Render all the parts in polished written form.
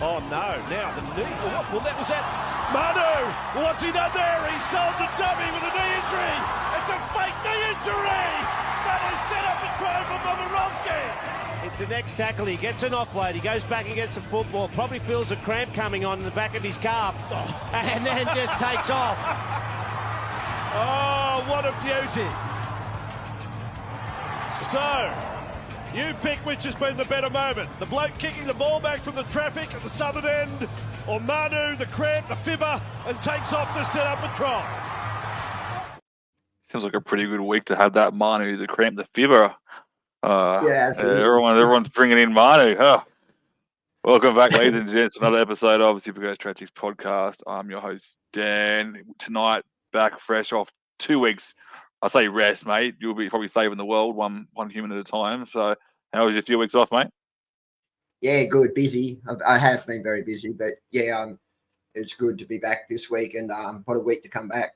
Oh no, now the knee. Well, that was it. Manu, what's he done there? He sold the dummy with a knee injury. It's a fake knee injury. That is set up and thrown from Momirovski. It's the next tackle. He gets an offload. He goes back and gets the football. Probably feels a cramp coming on in the back of his calf. And then just takes off. Oh, what a beauty. So, you pick which has been the better moment. The bloke kicking the ball back from the traffic at the southern end, or Manu, the cramp, the fibber, and takes off to set up a try. Seems like a pretty good week to have that Manu, the cramp, the fibber. Yeah, absolutely. Everyone's bringing in Manu. Welcome back, ladies and gents, to another episode of the Super Tragics podcast. I'm your host, Dan. Tonight, back fresh off 2 weeks. I say rest, mate. You'll be probably saving the world one human at a time. So, how was your few weeks off, mate? Yeah, good. Busy. I have been very busy, but yeah, it's good to be back this week and what a week to come back.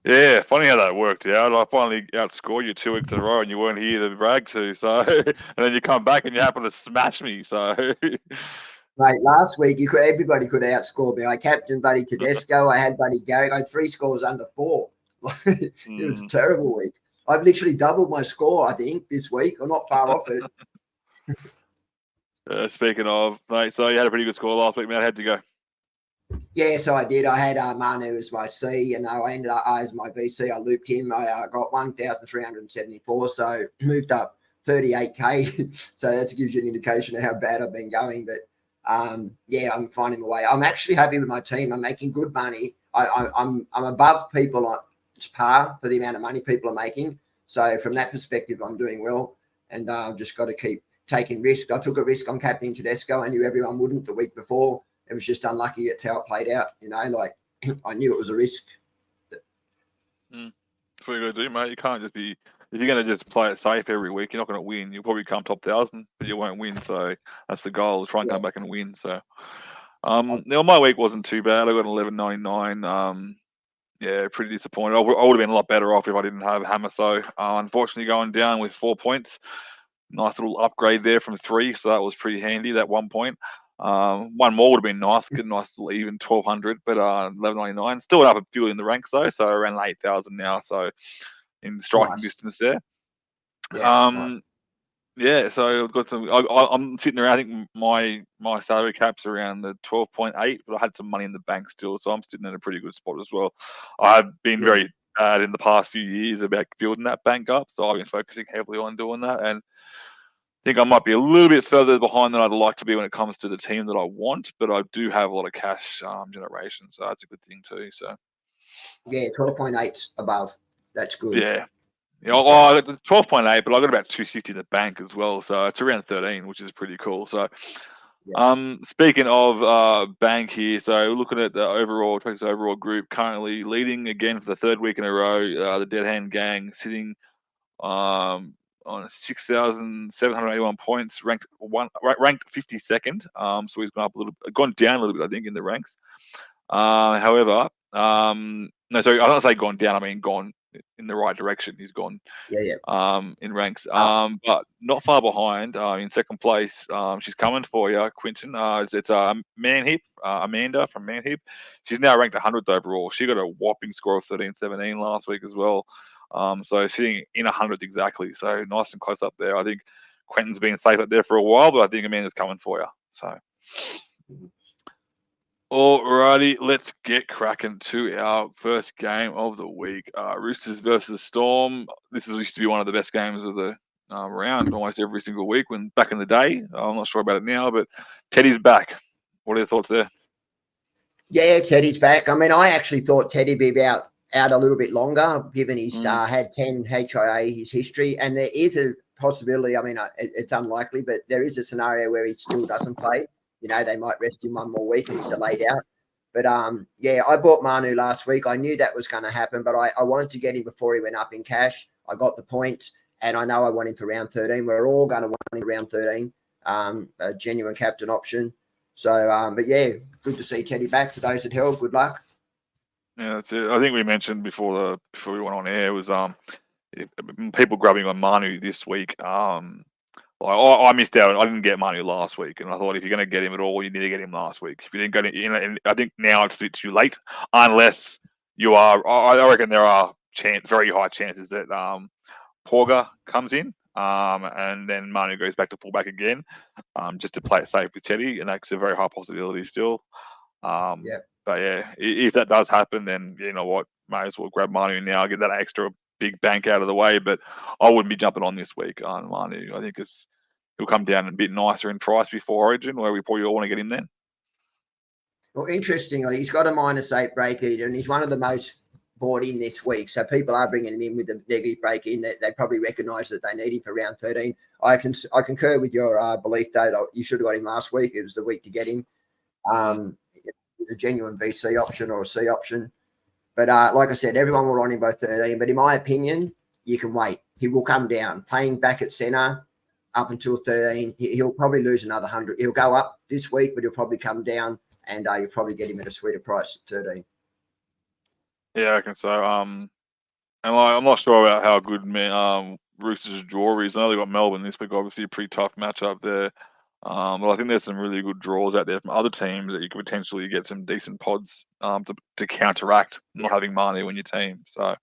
Yeah, funny how that worked out. I finally outscored you 2 weeks in a row, and you weren't here to brag to. So, and then you come back and you happen to smash me. So, Mate, last week everybody could outscore me. I captained Buddy Tedesco. I had Buddy Garrick. I had 3 scores under 4. It was a terrible week. I've literally doubled my score, I think, this week. I'm not far off it. Speaking of, mate, so you had a pretty good score last week, man. How'd you go? Yeah, so I did. I had Manu as my C, and I ended up as my VC. I looped him. I got 1,374, so moved up 38K. So that gives you an indication of how bad I've been going. But yeah, I'm finding my way. I'm actually happy with my team. I'm making good money. I'm above people on par for the amount of money people are making. So from that perspective, I'm doing well, and I've just got to keep taking risks. I took a risk on captaining Tedesco. I knew everyone wouldn't the week before. It was just unlucky. It's how it played out. You know, like I knew it was a risk. That's what you got to do, mate. You can't just be, if you're going to just play it safe every week, you're not going to win. You'll probably come top 1,000, but you won't win. So that's the goal, try and come back and win. So, now my week wasn't too bad. I got 11.99. Yeah, pretty disappointed. I would have been a lot better off if I didn't have Hammer. So, unfortunately, going down with 4 points. Nice little upgrade there from 3. So that was pretty handy, that 1 point. One more would have been nice, get a nice little even 1,200, but 11.99. Still up a few in the ranks though, so around 8,000 now. So in striking distance there. Yeah, nice. Yeah, so I've got some. I'm sitting around. I think my salary cap's around the 12.8, but I had some money in the bank still, so I'm sitting in a pretty good spot as well. I've been very bad in the past few years about building that bank up, so I've been focusing heavily on doing that, and I think I might be a little bit further behind than I'd like to be when it comes to the team that I want, but I do have a lot of cash generation, so that's a good thing too. So yeah, 12.8's above. That's good. Yeah, I got 12.8, but I got about 260 in the bank as well, so it's around 13, which is pretty cool. So, speaking of bank here, so looking at the overall group, currently leading again for the 3rd week in a row. The Dead Hand Gang sitting on 6,781 points, ranked 52nd. So he's gone down a little bit, I think, in the ranks. However, no, sorry, I don't say gone down. I mean gone in the right direction. He's gone, in ranks, but not far behind. In 2nd place, she's coming for you, Quinton. It's Manhip, Amanda from Manhip. She's now ranked 100th overall. She got a whopping score of 13.17 last week as well. So sitting in 100th exactly. So nice and close up there. I think Quentin's been safe up there for a while, but I think Amanda's coming for you. So, alrighty, let's get cracking to our first game of the week. Roosters versus Storm. This used to be one of the best games of the round almost every single week when back in the day. I'm not sure about it now, but Teddy's back. What are your thoughts there? Yeah, Teddy's back. I mean, I actually thought Teddy'd be out a little bit longer, given he's had 10 HIA, his history. And there is a possibility, I mean, it's unlikely, but there is a scenario where he still doesn't play. You know, they might rest him one more week and he's laid out. But, yeah, I bought Manu last week. I knew that was going to happen, but I wanted to get him before he went up in cash. I got the points, and I know I want him for round 13. We're all going to want him for round 13, a genuine captain option. So, but, yeah, good to see Teddy back. For those that held, good luck. Yeah, that's it. I think we mentioned before we went on air was people grabbing on Manu this week. I missed out. I didn't get Manu last week, and I thought if you're going to get him at all, you need to get him last week. If you didn't get him, and I think now it's too late, unless you are. I reckon there are very high chances that Porga comes in, and then Manu goes back to fullback again, just to play it safe with Teddy, and that's a very high possibility still. But yeah, if that does happen, then you know what, may as well grab Manu now, get that extra big bank out of the way. But I wouldn't be jumping on this week on Manu. I think he'll come down a bit nicer in price before Origin, where we probably all want to get him then. Well, interestingly, he's got a -8 break even, and he's one of the most bought in this week. So people are bringing him in with a negative break in. That they probably recognise that they need him for round 13. I concur with your belief, Dave. You should have got him last week. It was the week to get him. A genuine VC option or a C option. But like I said, everyone will run him by 13. But in my opinion, you can wait. He will come down. Playing back at centre up until 13, he'll probably lose another 100. He'll go up this week, but he'll probably come down, and you'll probably get him at a sweeter price at 13. Yeah, I reckon so. And I'm not sure about how good Roosters' draw is. I know they got Melbourne this week, obviously a pretty tough matchup there. But I think there's some really good draws out there from other teams that you could potentially get some decent pods to counteract not having Manu in your team. So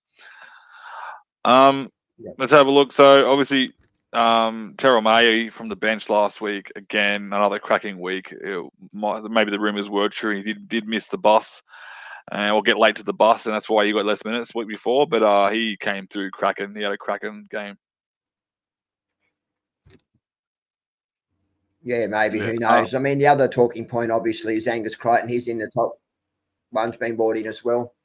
let's have a look. So obviously Terrell May from the bench last week, again, another cracking week. Maybe the rumours were true. He did miss the bus and we'll get late to the bus, and that's why he got less minutes the week before. But he came through cracking. He had a cracking game. Yeah, maybe. Who knows? I mean, the other talking point, obviously, is Angus Crichton. He's in the top ones being brought in as well.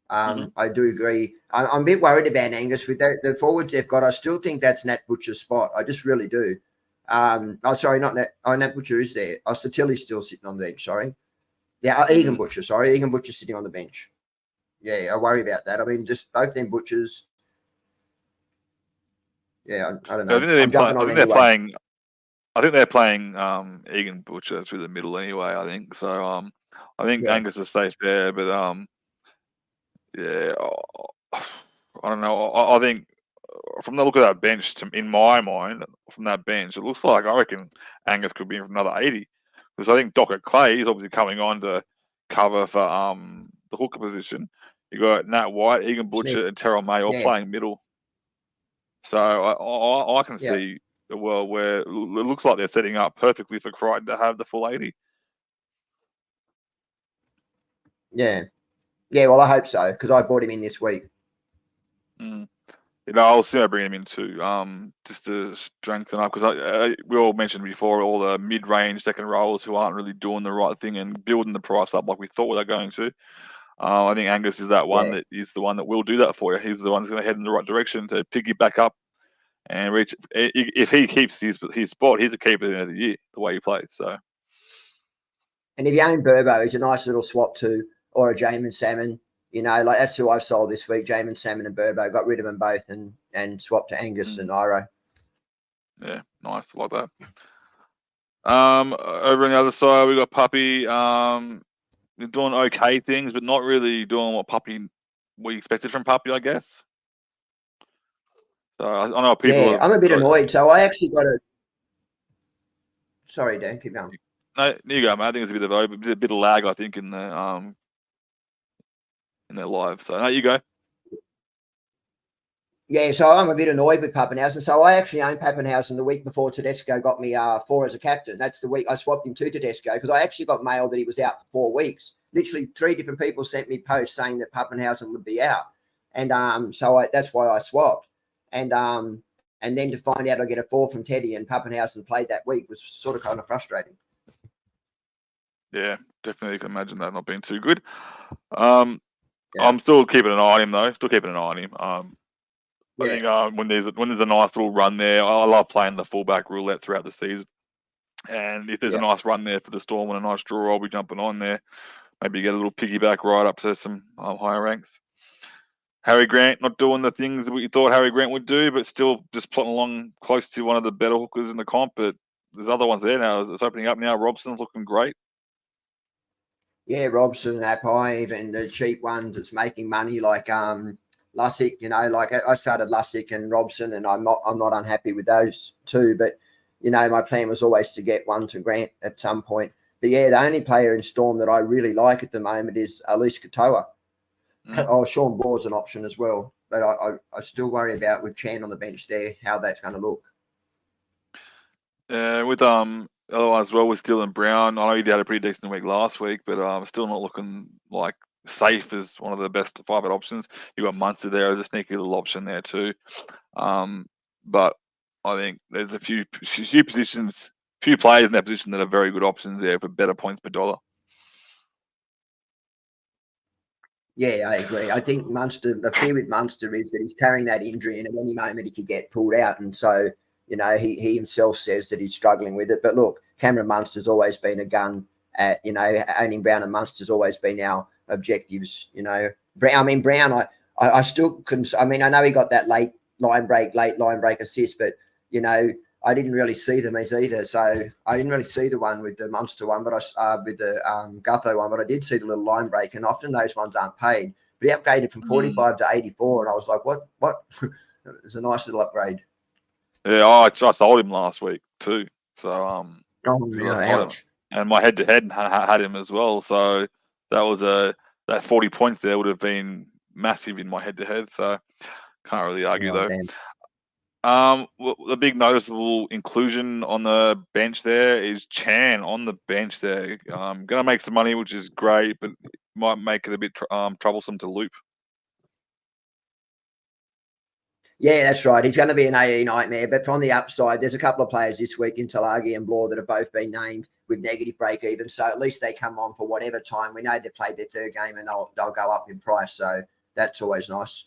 I do agree. I'm a bit worried about Angus with the forwards they've got. I still think that's Nat Butcher's spot. I just really do. Sorry, not Nat. Nat Butcher is there. Tilly's still sitting on the bench. Sorry. Yeah, Egan Butcher. Sorry, Egan Butcher sitting on the bench. Yeah, I worry about that. I mean, just both them Butchers. Yeah, I don't know. I think they're playing Egan Butcher through the middle anyway. I think so. I think Angus is safe there, but yeah, I don't know. I think from the look of that bench, in my mind, from that bench, it looks like I reckon Angus could be in for another 80. Because I think Docker Clay is obviously coming on to cover for the hooker position. You got Nat White, Egan Butcher, and Terrell May all playing middle. So I can see a world where it looks like they're setting up perfectly for Crichton to have the full 80. Yeah. Yeah, well, I hope so, because I bought him in this week. I'll see I bring him in too, just to strengthen up, because we all mentioned before all the mid-range second rollers who aren't really doing the right thing and building the price up like we thought they were going to. I think Angus is that one that is the one that will do that for you. He's the one that's going to head in the right direction to pick you back up and reach. If he keeps his spot, he's a keeper at the end of the year, the way he plays. So. And if you own Burbo, he's a nice little swap too, or a Jamin Salmon. You know, like that's who I've sold this week. Jamin Salmon and Burbo, got rid of them both and swapped to Angus and Iro. Yeah, nice, like that. Over on the other side, we got Puppy. They're doing okay things, but not really doing what we expected from Puppy, I guess. So I know people. Yeah, I'm a bit annoyed. So I actually got a. Sorry, Dan, keep going. No, there you go, mate. I think it's a bit of lag, I think, in the in their live. So, no, you go. Yeah, so I'm a bit annoyed with Pappenhausen. So I actually owned Pappenhausen the week before Tedesco got me 4 as a captain. That's the week I swapped him to Tedesco because I actually got mail that he was out for 4 weeks. Literally 3 different people sent me posts saying that Pappenhausen would be out. And that's why I swapped. And then to find out I get a 4 from Teddy and Pappenhausen played that week was sort of kind of frustrating. Yeah, definitely can imagine that not being too good. I'm still keeping an eye on him though. I think when there's a nice little run there, I love playing the fullback roulette throughout the season. And if there's a nice run there for the Storm and a nice draw, I'll be jumping on there. Maybe get a little piggyback right up to some higher ranks. Harry Grant not doing the things that we thought Harry Grant would do, but still just plotting along close to one of the better hookers in the comp. But there's other ones there now. It's opening up now. Robson's looking great. Yeah, Robson, Apai, even the cheap ones that's making money like Lussick. You know, like I started Lussick and Robson, and I'm not unhappy with those two. But my plan was always to get one to Grant at some point. But yeah, the only player in Storm that I really like at the moment is Elise Katoa. Oh, Sean Ball's an option as well. But I still worry about with Chan on the bench there, how that's going to look. With otherwise as well with Dylan Brown, I know he had a pretty decent week last week, but still not looking like safe as one of the best 5-out options. You got Munster there as a sneaky little option there too. But I think there's a few positions, few players in that position that are very good options there for better points per dollar. Yeah, I agree. I think Munster, the fear with Munster is that he's carrying that injury and at any moment he could get pulled out. And so, he himself says that he's struggling with it. But look, Cameron Munster's always been a gun at, owning Brown and Munster's always been our objectives, Brown, I still couldn't, I know he got that late line break assist, but, I didn't really see them as either. So I didn't really see the one with the Munster one, but with the Gutho one, but I did see the little line break, and often those ones aren't paid. But he upgraded from 45 to 84, and I was like, what? It was a nice little upgrade. Yeah, I sold him last week too. So ouch. And my head-to-head had him as well. So that was that 40 points there would have been massive in my head-to-head. So can't really argue though. Damn. The big noticeable inclusion on the bench there is Chan on the bench there. Gonna make some money, which is great, but might make it a bit troublesome to loop. Yeah, that's right. He's going to be an AE nightmare. But from the upside, there's a couple of players this week in Talagi and Bloor that have both been named with negative break even. So at least they come on for whatever time. We know they've played their third game and they'll go up in price. So that's always nice.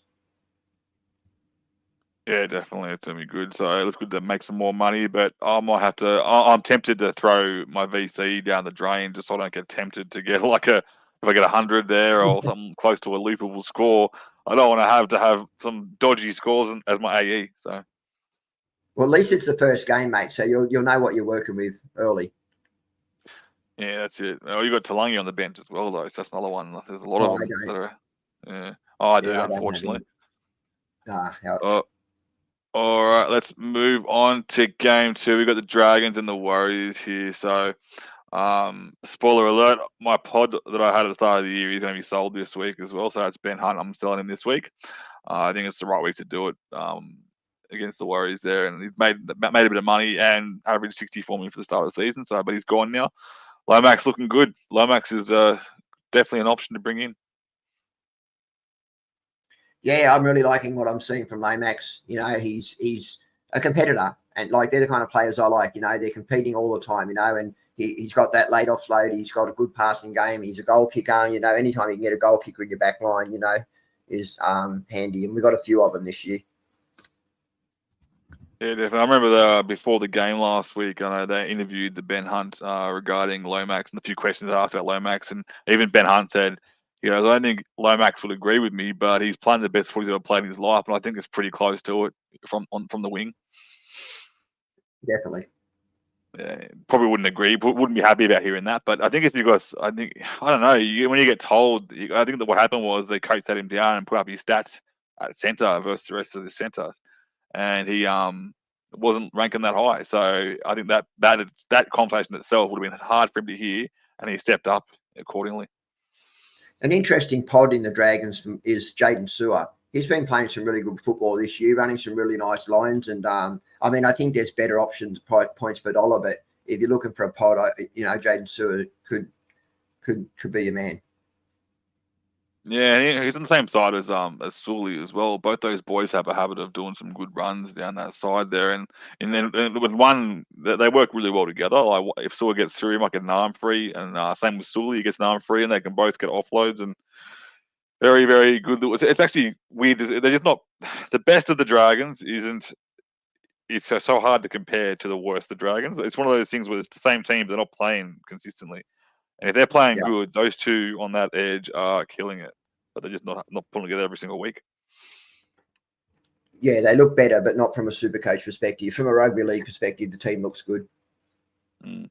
Yeah, definitely. It's going to be good. So it's good to make some more money, but I might have to. I'm tempted to throw my VC down the drain just so I don't get tempted to get if I get 100 there or something close to a loopable score. I don't want to have some dodgy scores as my AE. So, well, at least it's the first game, mate. So you'll know what you're working with early. Yeah, that's it. Oh, you got Talangi on the bench as well, though. So that's another one. There's a lot of them that are. Yeah. Oh, I do, unfortunately. Ouch. All right, let's move on to game 2. We've got the Dragons and the Warriors here. So, spoiler alert, my pod that I had at the start of the year is going to be sold this week as well. So that's Ben Hunt. I'm selling him this week. I think it's the right week to do it against the Warriors there. And he's made a bit of money and averaged 60 for me for the start of the season. So, but he's gone now. Lomax looking good. Lomax is definitely an option to bring in. Yeah, I'm really liking what I'm seeing from Lomax. He's a competitor, and they're the kind of players I like. They're competing all the time. And he's got that late offload. He's got a good passing game. He's a goal kicker. Anytime you can get a goal kicker in your back line, is handy. And we've got a few of them this year. Yeah, definitely. I remember before the game last week, I know they interviewed the Ben Hunt regarding Lomax and a few questions they asked about Lomax, and even Ben Hunt said, I don't think Lomax would agree with me, but he's playing the best foot he's ever played in his life, and I think it's pretty close to it from the wing. Definitely. Yeah, probably wouldn't agree, wouldn't be happy about hearing that. But I think it's because I don't know. When you get told, I think that what happened was the coach sat him down and put up his stats at centre versus the rest of the centres, and he wasn't ranking that high. So I think that conversation itself would have been hard for him to hear, and he stepped up accordingly. An interesting pod in the Dragons is Jaden Sewer. He's been playing some really good football this year, running some really nice lines. And, I think there's better options, points per dollar. But if you're looking for a pod, Jaden Sewer could be your man. Yeah, he's on the same side as Sully as well. Both those boys have a habit of doing some good runs down that side there. And then with one, they work really well together. Like if Sully gets through, he might get an arm free. And same with Sully, he gets an arm free, and they can both get offloads. And very, very good. It's actually weird. They're just not the best of the Dragons. It's so hard to compare to the worst of the Dragons. It's one of those things where it's the same team, but they're not playing consistently. And if they're playing good, those two on that edge are killing it. But they're just not pulling together every single week. Yeah, they look better, but not from a super coach perspective. From a rugby league perspective, the team looks good. Mm.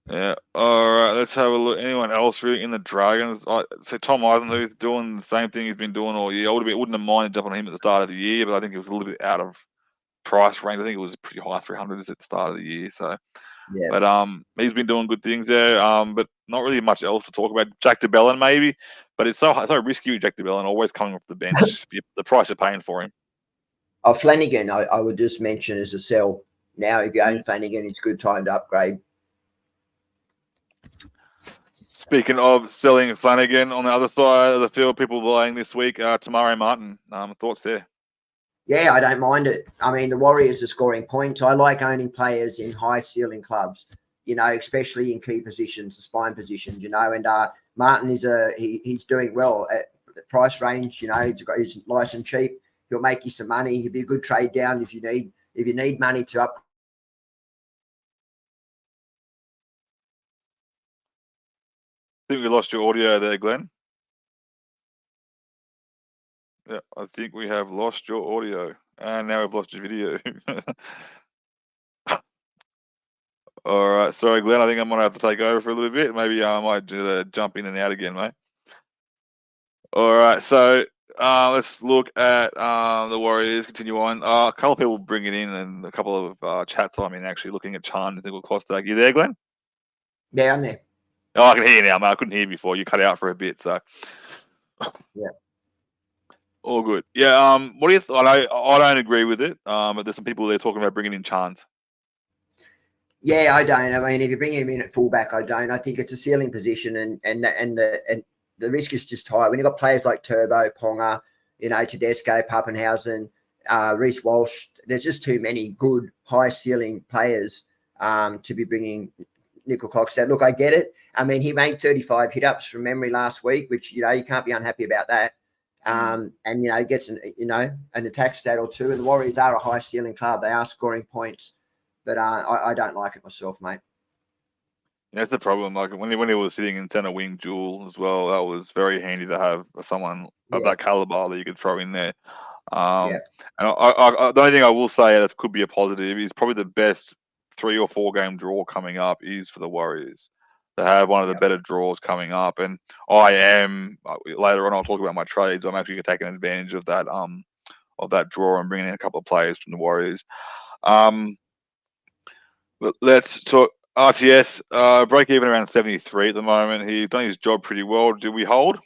Yeah. All right. Let's have a look. Anyone else really in the Dragons? So Tom Eisenhuth's doing the same thing he's been doing all year. I wouldn't have minded jumping on him at the start of the year, but I think he was a little bit out of price range. I think it was pretty high, 300s at the start of the year. So, Yeah. but he's been doing good things there. But not really much else to talk about. Jack DeBellin maybe, but it's so risky with Jack DeBellin, always coming off the bench. The price you're paying for him. Flanagan, I would just mention as a sell. Now, if you own Flanagan, it's a good time to upgrade. Speaking of selling Flanagan, on the other side of the field, people playing this week, Tamari Martin. Thoughts there? Yeah, I don't mind it. I mean, the Warriors are scoring points. I like owning players in high ceiling clubs, especially in key positions, the spine positions, and Martin he's doing well at the price range. He's nice and cheap. He'll make you some money. He'll be a good trade down if you need money to up. I think we lost your audio there, Glenn. Yeah, I think we have lost your audio, and now we've lost your video. All right, sorry, Glenn. I think I'm gonna have to take over for a little bit. Maybe I might jump in and out again, mate. All right, so let's look at the Warriors. Continue on. A couple of people bringing in, and a couple of chats. I mean, actually looking at Chan and Nickel Klostag. You there, Glenn? Yeah, I'm there. Oh, I can hear you now, mate. I couldn't hear you before. You cut out for a bit, so yeah. All good. Yeah. What do you? I don't agree with it. But there's some people there talking about bringing in Chance. Yeah, I don't. I mean, if you bring him in at fullback, I don't. I think it's a ceiling position, and the risk is just high. When you've got players like Turbo, Ponga, Tedesco, Pappenhausen, Reece Walsh, there's just too many good high ceiling players to be bringing Nickel Klokstad. Look, I get it. I mean, he made 35 hit-ups from memory last week, which, you can't be unhappy about that. And, gets an attack stat or two. And the Warriors are a high ceiling club. They are scoring points. But I don't like it myself, mate. Yeah, that's the problem. Like when he was sitting in centre wing duel as well, that was very handy to have someone of that caliber that you could throw in there. And the only thing I will say that could be a positive is probably the best 3 or 4 game draw coming up is for the Warriors. They have one of the better draws coming up, and I am later on. I'll talk about my trades. I'm actually taking advantage of that draw and bringing in a couple of players from the Warriors. But let's talk RTS. Break even around 73 at the moment. He's done his job pretty well. Do we hold?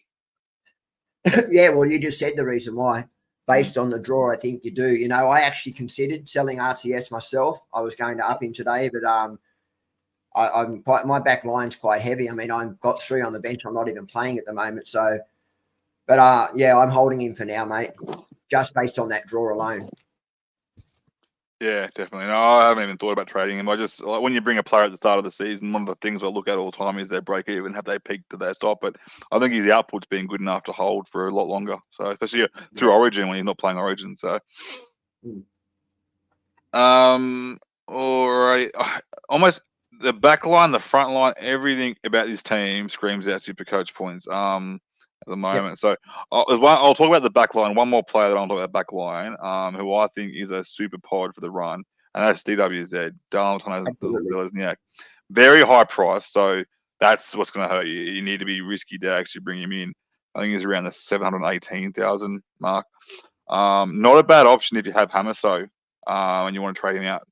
Yeah, well, you just said the reason why. Based on the draw, I think you do. I actually considered selling RTS myself. I was going to up him today, but my back line's quite heavy. I mean, I've got 3 on the bench. I'm not even playing at the moment. So, but I'm holding him for now, mate, just based on that draw alone. Yeah, definitely. No, I haven't even thought about trading him. I just when you bring a player at the start of the season, one of the things I look at all the time is their break even, have they peaked to their top. But I think his output's been good enough to hold for a lot longer. So especially through Origin when he's not playing Origin. So, all right, almost the back line, the front line, everything about this team screams out Super Coach points. At the moment. So I'll talk about the back line. One more player that I'll talk about back line, who I think is a super pod for the run, and that's DWZ, Darlington. Very high price, so that's what's going to hurt you. You need to be risky to actually bring him in. I think he's around the 718,000 mark. Not a bad option if you have Hamaso and you want to trade him out.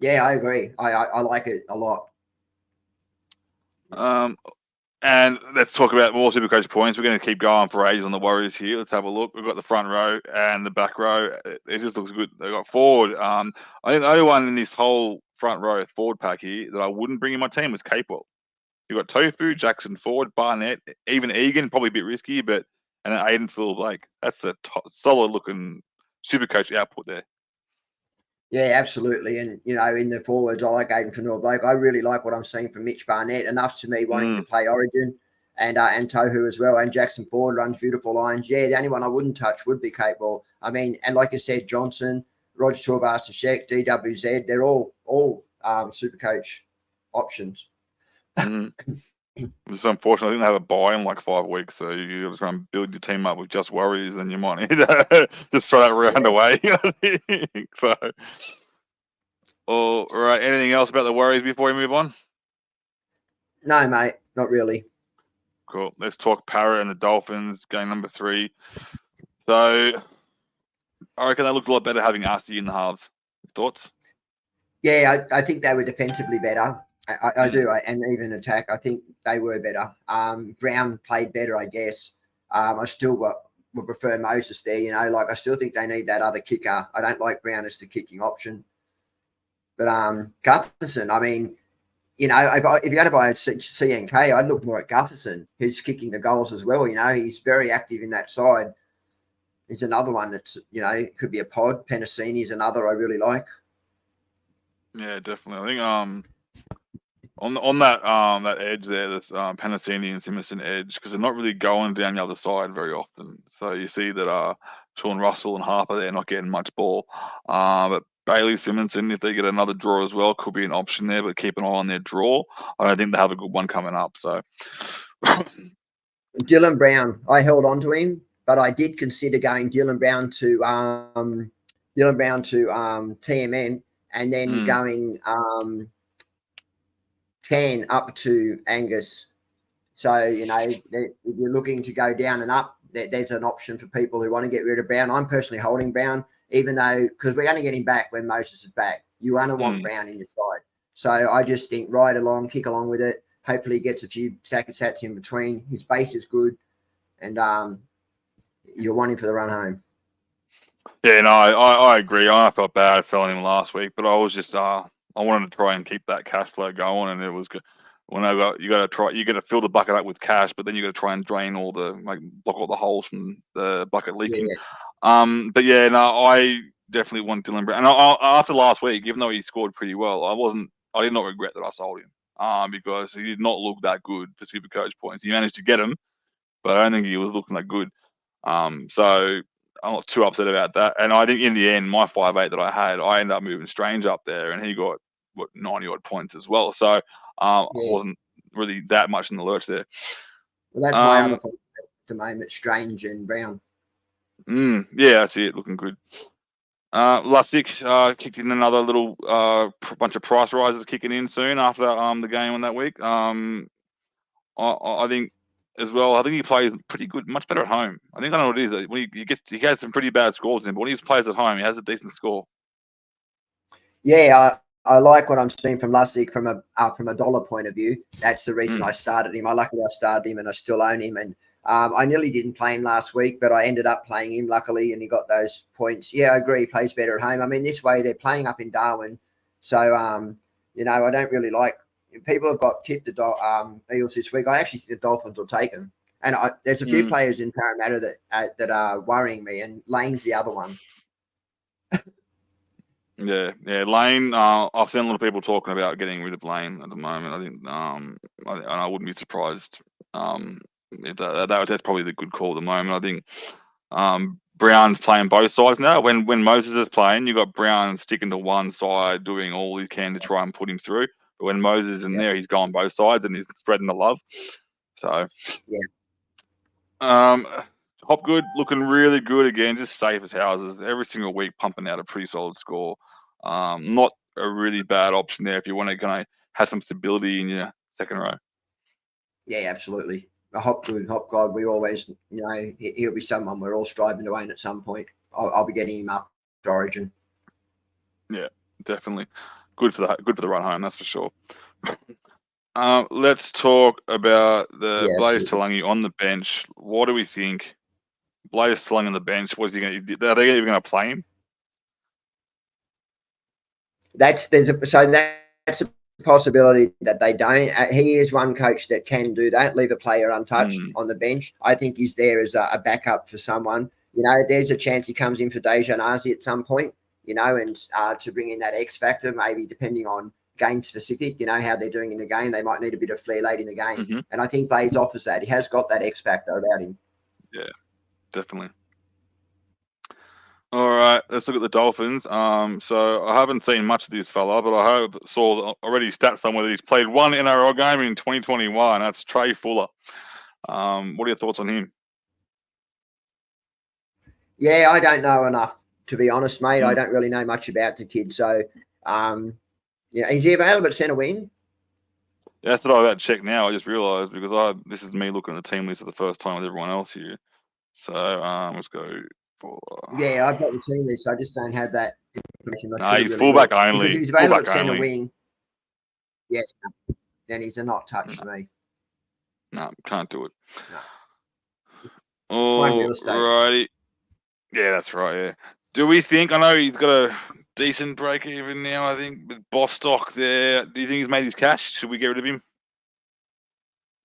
Yeah, I agree. I like it a lot. And let's talk about more Supercoach points. We're going to keep going for ages on the Warriors here. Let's have a look. We've got the front row and the back row. It just looks good. They've got forward. I think the only one in this whole front row forward pack here that I wouldn't bring in my team was Capewell. You've got Tofu, Jackson Ford, Barnett, even Egan, probably a bit risky, and then Aiden Phil Blake. That's a solid looking Supercoach output there. Yeah, absolutely. And, in the forwards, I like Aiden Fanua Blake. I really like what I'm seeing from Mitch Barnett, enough to me wanting to play Origin, and Tohu as well. And Jackson Ford runs beautiful lines. Yeah, the only one I wouldn't touch would be Capewell. I mean, and like I said, Johnson, Roger Tuivasa-Sheck, DWZ, they're all Supercoach options. It's unfortunate I didn't have a buy in like 5 weeks, so you just try and build your team up with just Warriors, and you might need to just throw that round away. So, all right. Anything else about the Warriors before we move on? No, mate, not really. Cool. Let's talk Parrot and the Dolphins, game number 3. So, I reckon they looked a lot better having Archie in the halves. Thoughts? Yeah, I think they were defensively better. I do, and even attack. I think they were better. Brown played better, I guess. I still would prefer Moses there. You know, like I still think they need that other kicker. I don't like Brown as the kicking option. But Gutherson, I mean, you know, if you're going to buy a CNK, I'd look more at Gutherson, who's kicking the goals as well. You know, he's very active in that side. He's another one that's, you know, could be a pod. Penasini is another I really like. Yeah, definitely. I think on that edge there, this Penasini and Simonson edge, because they're not really going down the other side very often. So you see that Sean Russell and Harper, they're not getting much ball. But Bailey Simonson, if they get another draw as well, could be an option there, but keep an eye on their draw. I don't think they have a good one coming up. So Dylan Brown, I held on to him, but I did consider going Dylan Brown to TMN and then going Can up to Angus. So, you know, if you're looking to go down and up, there's an option for people who want to get rid of Brown. I'm personally holding Brown, even though, because we're going to get him back when Moses is back. You want to want Brown in your side. So I just think ride along, kick along with it. Hopefully he gets a few sats in between. His base is good, and you'll want him for the run home. Yeah, no, I agree. I felt bad selling him last week, but I was just I wanted to try and keep that cash flow going, and it was good. You got to fill the bucket up with cash, but then you got to try and drain block all the holes from the bucket leaking. Yeah. But yeah, no, I definitely want Dylan Brown. And after last week, even though he scored pretty well, I did not regret that I sold him. Because he did not look that good for Supercoach points. He managed to get him, but I don't think he was looking that good. So I'm not too upset about that. And I think in the end, my 5'8" that I had, I ended up moving Strange up there, and he got 90 odd points as well. So I wasn't really that much in the lurch there. Well, that's my other thought at the moment, Strange and Brown. Yeah, that's it. Looking good. Lussick kicked in another little bunch of price rises kicking in soon after the game on that week. I think as well. I think he plays pretty good, much better at home. I think I know what it is. When he has some pretty bad scores in, but when he plays at home, he has a decent score. Yeah, I like what I'm seeing from Lussick from a dollar point of view. That's the reason I started him. I started him, and I still own him. And I nearly didn't play him last week, but I ended up playing him luckily, and he got those points. Yeah, I agree. He plays better at home. I mean, this way they're playing up in Darwin, so you know, I don't really like. People have got tipped the Eagles this week. I actually think the Dolphins will take them. And there's a few players in Parramatta that are worrying me, and Lane's the other one. Yeah. Lane. I've seen a lot of people talking about getting rid of Lane at the moment. I think, I wouldn't be surprised. That's probably the good call at the moment. I think Brown's playing both sides now. When Moses is playing, you got Brown sticking to one side, doing all he can to try and put him through. But when Moses is in there, he's going both sides and he's spreading the love. So Hopgood looking really good again, just safe as houses. Every single week pumping out a pretty solid score. Not a really bad option there if you want to kind of have some stability in your second row. Yeah, absolutely. A Hopgood, Hopgod, we always, you know, he'll be someone we're all striving to own at some point. I'll be getting him up to Origin. Yeah, definitely. Good for the run home, that's for sure. Let's talk about the Blaze Talangi on the bench. What do we think? Blaze Talangi on the bench. What's he going to do? Are they even going to play him? That's a possibility that they don't. He is one coach that can do that, leave a player untouched on the bench. I think he's there as a backup for someone. You know, there's a chance he comes in for Deja Nazi at some point, you know, and to bring in that X factor, maybe depending on game specific, you know, how they're doing in the game. They might need a bit of flair late in the game. And I think Blades offers that. He has got that X factor about him. Yeah, definitely. All right, let's look at the Dolphins. So I haven't seen much of this fella, but I saw already stats somewhere that he's played one NRL game in 2021. That's Trey Fuller. What are your thoughts on him? Yeah, I don't know enough, to be honest, mate. I don't really know much about the kid. So, yeah, is he available at centre wing? Yeah, that's what I about to check now. I just realised because this is me looking at the team list for the first time with everyone else here. So let's go Yeah, I've got the team list. I just don't have that information. I No, should he's really fullback look. only. Because if he's available Fullback at centre only. wing, yeah, then he's a not touch for me. No, can't do it. No. Oh, real estate. righty. Yeah, that's right. Yeah. Do we think? I know he's got a decent break even now. I think with Bostock there. Do you think he's made his cash? Should we get rid of him?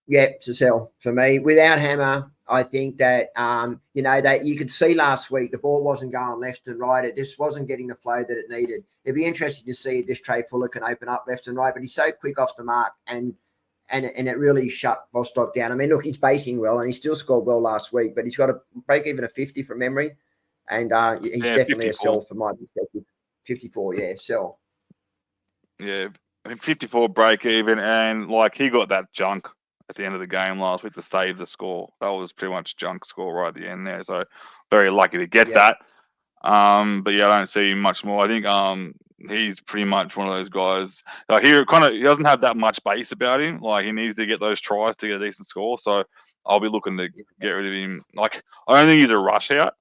Yeah, to sell for me. Without Hammer, I think that that you could see last week the ball wasn't going left and right. It just wasn't getting the flow that it needed. It'd be interesting to see if this Trey Fuller can open up left and right, but he's so quick off the mark and it really shut Bostock down. I mean, look, he's basing well and he still scored well last week, but he's got a break even of 50 from memory, and he's definitely 54. A sell from my perspective. 54, yeah, sell. Yeah, I think 54 break even, and like he got that junk at the end of the game last week to save the score. That was pretty much junk score right at the end there. So very lucky to get that. But yeah, I don't see much more. I think he's pretty much one of those guys. Like he doesn't have that much base about him. Like he needs to get those tries to get a decent score. So I'll be looking to get rid of him. Like I don't think he's a rush out.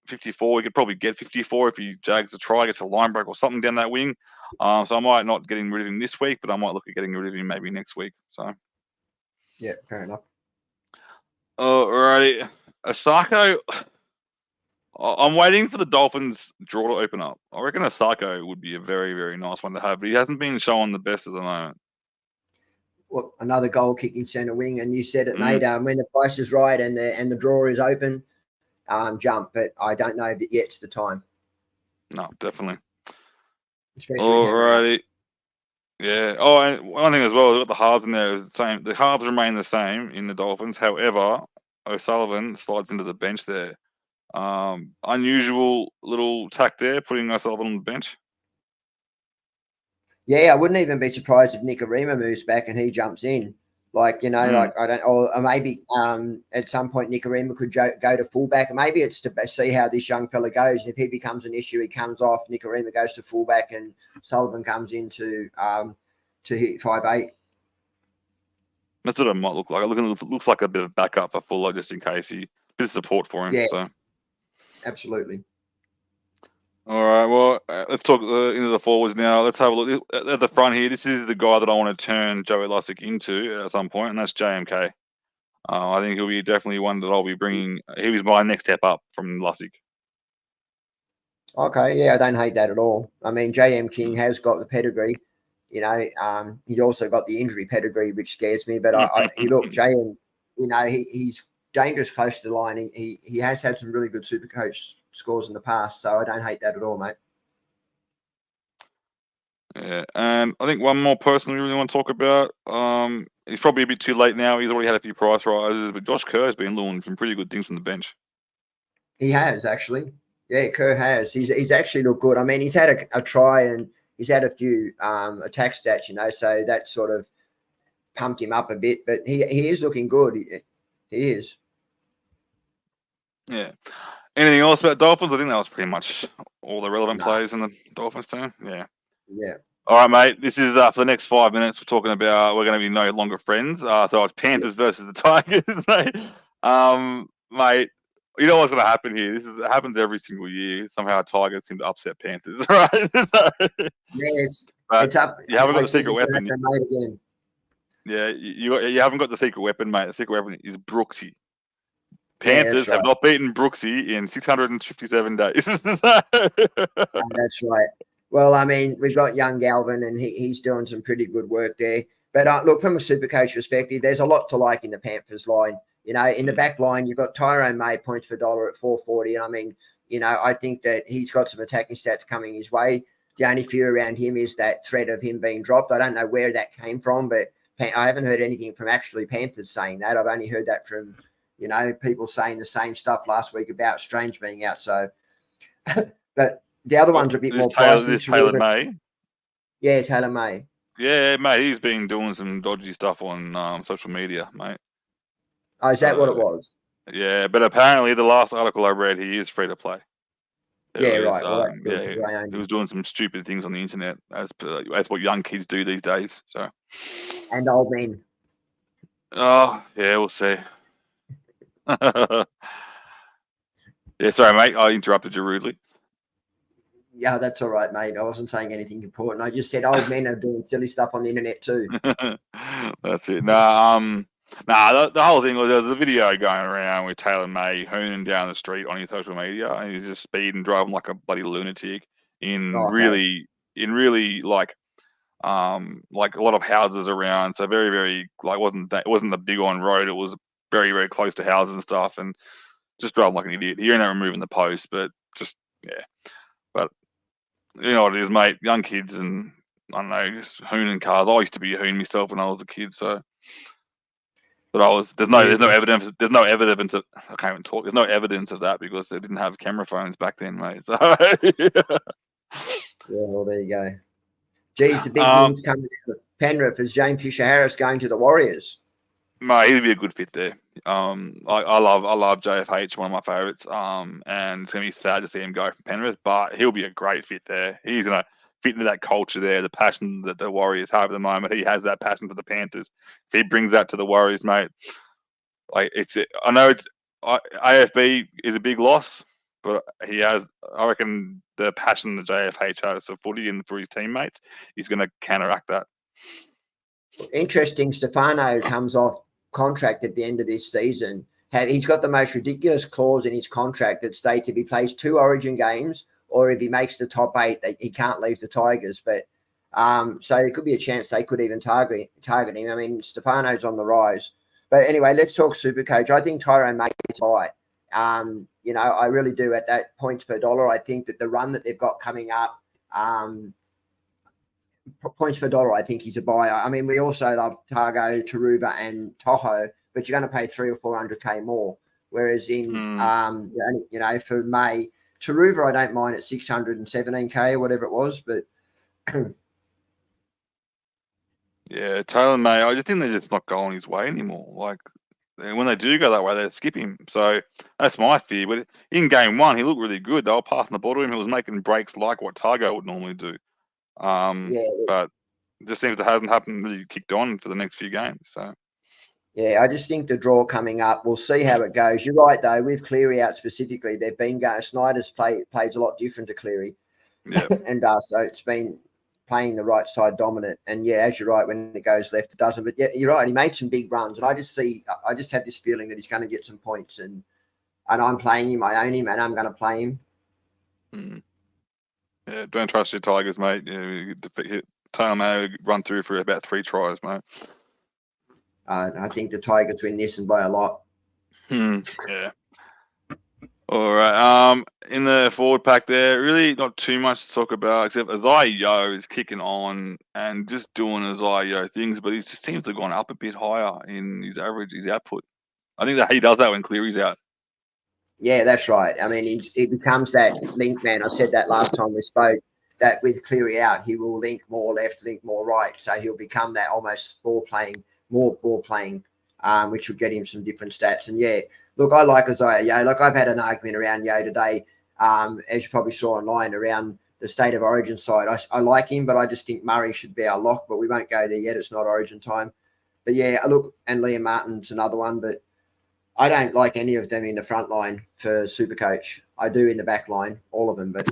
54, he could probably get 54 if he jags a try, gets a line break or something down that wing. So I might not getting rid of him this week, but I might look at getting rid of him maybe next week. So yeah, fair enough. Alrighty, Osako. I'm waiting for the Dolphins draw to open up. I reckon Osako would be a very, very nice one to have, but he hasn't been showing the best at the moment. Well, another goal kicking centre wing, and you said it, mate. When the price is right and the draw is open, jump. But I don't know if yet's the time. No, definitely. Alrighty. Yeah. Oh, and one thing as well, we've got the halves in there. The same. The halves remain the same in the Dolphins. However, O'Sullivan slides into the bench there. Unusual little tack there, putting O'Sullivan on the bench. Yeah, I wouldn't even be surprised if Nicarima moves back and he jumps in. Like, like I don't, or maybe at some point Nicarima could go to fullback. Maybe it's to see how this young fella goes. And if he becomes an issue, he comes off. Nicarima goes to fullback, and Sullivan comes into to hit 5'8". That's what it might look like. It looks like a bit of backup for Fuller, just in case a bit of support for him. Yeah, so. Absolutely. All right, well, let's talk into the forwards now. Let's have a look at the front here. This is the guy that I want to turn Joey Lussick into at some point, and that's JMK. I think he'll be definitely one that I'll be bringing. He was my next step up from Lussick. Okay, yeah, I don't hate that at all. I mean, JM King has got the pedigree. He's also got the injury pedigree, which scares me. But look, JM, he's dangerous close to the line. He has had some really good Supercoach scores in the past, so I don't hate that at all, mate. Yeah, and I think one more person we really want to talk about. He's probably a bit too late now. He's already had a few price rises, but Josh Kerr has been doing some pretty good things from the bench. He has actually. Yeah, Kerr has. He's actually looked good. I mean, he's had a try and he's had a few attack stats, so that sort of pumped him up a bit. But he is looking good. He is. Yeah. Anything else about Dolphins? I think that was pretty much all the relevant plays in the Dolphins team. Yeah. Yeah. All right, mate. This is for the next 5 minutes. We're talking about we're going to be no longer friends. So it's Panthers versus the Tigers, mate. Mate, you know what's going to happen here? It happens every single year. Somehow Tigers seem to upset Panthers, right? Yes. It's up. You haven't got the secret weapon. Again. Yeah, you haven't got the secret weapon, mate. The secret weapon is Brooksy. Panthers have not beaten Brooksy in 657 days. That's right. Well, I mean, we've got young Galvin, and he's doing some pretty good work there. But look, from a Supercoach perspective, there's a lot to like in the Panthers line. In the back line, you've got Tyrone May points per dollar at 440. And I mean, I think that he's got some attacking stats coming his way. The only fear around him is that threat of him being dropped. I don't know where that came from, but I haven't heard anything from actually Panthers saying that. I've only heard that from, people saying the same stuff last week about Strange being out. So, but the other one's a bit more pricey. Taylor May. Yeah, Taylor May. Yeah, mate, he's been doing some dodgy stuff on social media, mate. Oh, is that what it was? Yeah, but apparently the last article I read, he is free to play. Right. Well, that's good. He was doing some stupid things on the internet, as what young kids do these days. So. And old men. Oh yeah, we'll see. Yeah, sorry, mate. I interrupted you rudely. Yeah, that's all right, mate. I wasn't saying anything important. I just said old men are doing silly stuff on the internet too. That's it. The whole thing was there was a video going around with Taylor May hooning down the street on his social media, and he's just speeding, driving like a bloody lunatic in Okay. really like a lot of houses around. So very, very like it wasn't a big on road. It was very, very close to houses and stuff, and just driving like an idiot. He ended up removing the post, but just yeah. But you know what it is, mate. Young kids and I don't know, just hooning cars. I used to be a hoon myself when I was a kid, so. But there's no evidence. There's no evidence of, I can't even talk. There's no evidence of that because they didn't have camera phones back then, mate. So. Yeah, well, there you go. Geez, the big news coming out of Penrith is James Fisher-Harris going to the Warriors. Mate, he'd be a good fit there. I love JFH, one of my favourites. And it's gonna be sad to see him go from Penrith, but he'll be a great fit there. He's gonna fit into that culture there, the passion that the Warriors have at the moment. He has that passion for the Panthers. If he brings that to the Warriors, mate, like I know AFB is a big loss, but he has. I reckon the passion that JFH has for footy and for his teammates, he's gonna counteract that. Interesting, Stefano comes off contract at the end of this season. He's got the most ridiculous clause in his contract that states if he plays 2 Origin games or if he makes the top 8, that he can't leave the Tigers. But so there could be a chance they could even target him. I mean, Stefano's on the rise. But anyway, let's talk Supercoach. I think Tyrone May is high. You know, I really do at that points per dollar. I think that the run that they've got coming up, points per dollar, I think he's a buyer. I mean, we also love Targo, Taruva, and Toho, but you're going to pay 300 or 400k more. Whereas in, you know, for May, Taruva, I don't mind at 617k or whatever it was, but yeah, Taylor May, I just think they're just not going his way anymore. Like when they do go that way, they skip him. So that's my fear. But in game 1, he looked really good. They were passing the ball to him. He was making breaks like what Targo would normally do. But it just seems it hasn't happened really kicked on for the next few games. So yeah, I just think the draw coming up, we'll see how it goes. You're right though, with Cleary out specifically, they've been going. Snyder's plays a lot different to Cleary, yeah, and so it's been playing the right side dominant. And yeah, as you're right, when it goes left, it doesn't. But yeah, you're right. He made some big runs, and I just have this feeling that he's going to get some points, and I'm playing him. I own him, and I'm going to play him. Yeah, don't trust your Tigers, mate. Yeah, Taylor May run through for about 3 tries, mate. I think the Tigers win this and by a lot. Yeah. All right. In the forward pack there, really not too much to talk about except Isaiah Yeo is kicking on and just doing Isaiah Yeo things, but he just seems to have gone up a bit higher in his average, his output. I think that he does that when Cleary's out. Yeah, that's right. I mean, it becomes that link man. I said that last time we spoke, that with Cleary out, he will link more left, link more right. So he'll become that almost more ball playing, which will get him some different stats. And yeah, look, I like Isaiah Yeo. Like I've had an argument around Yeo today, as you probably saw online, around the State of Origin side. I like him, but I just think Murray should be our lock, but we won't go there yet. It's not Origin time. But yeah, look, and Liam Martin's another one, but I don't like any of them in the front line for Supercoach. I do in the back line, all of them. But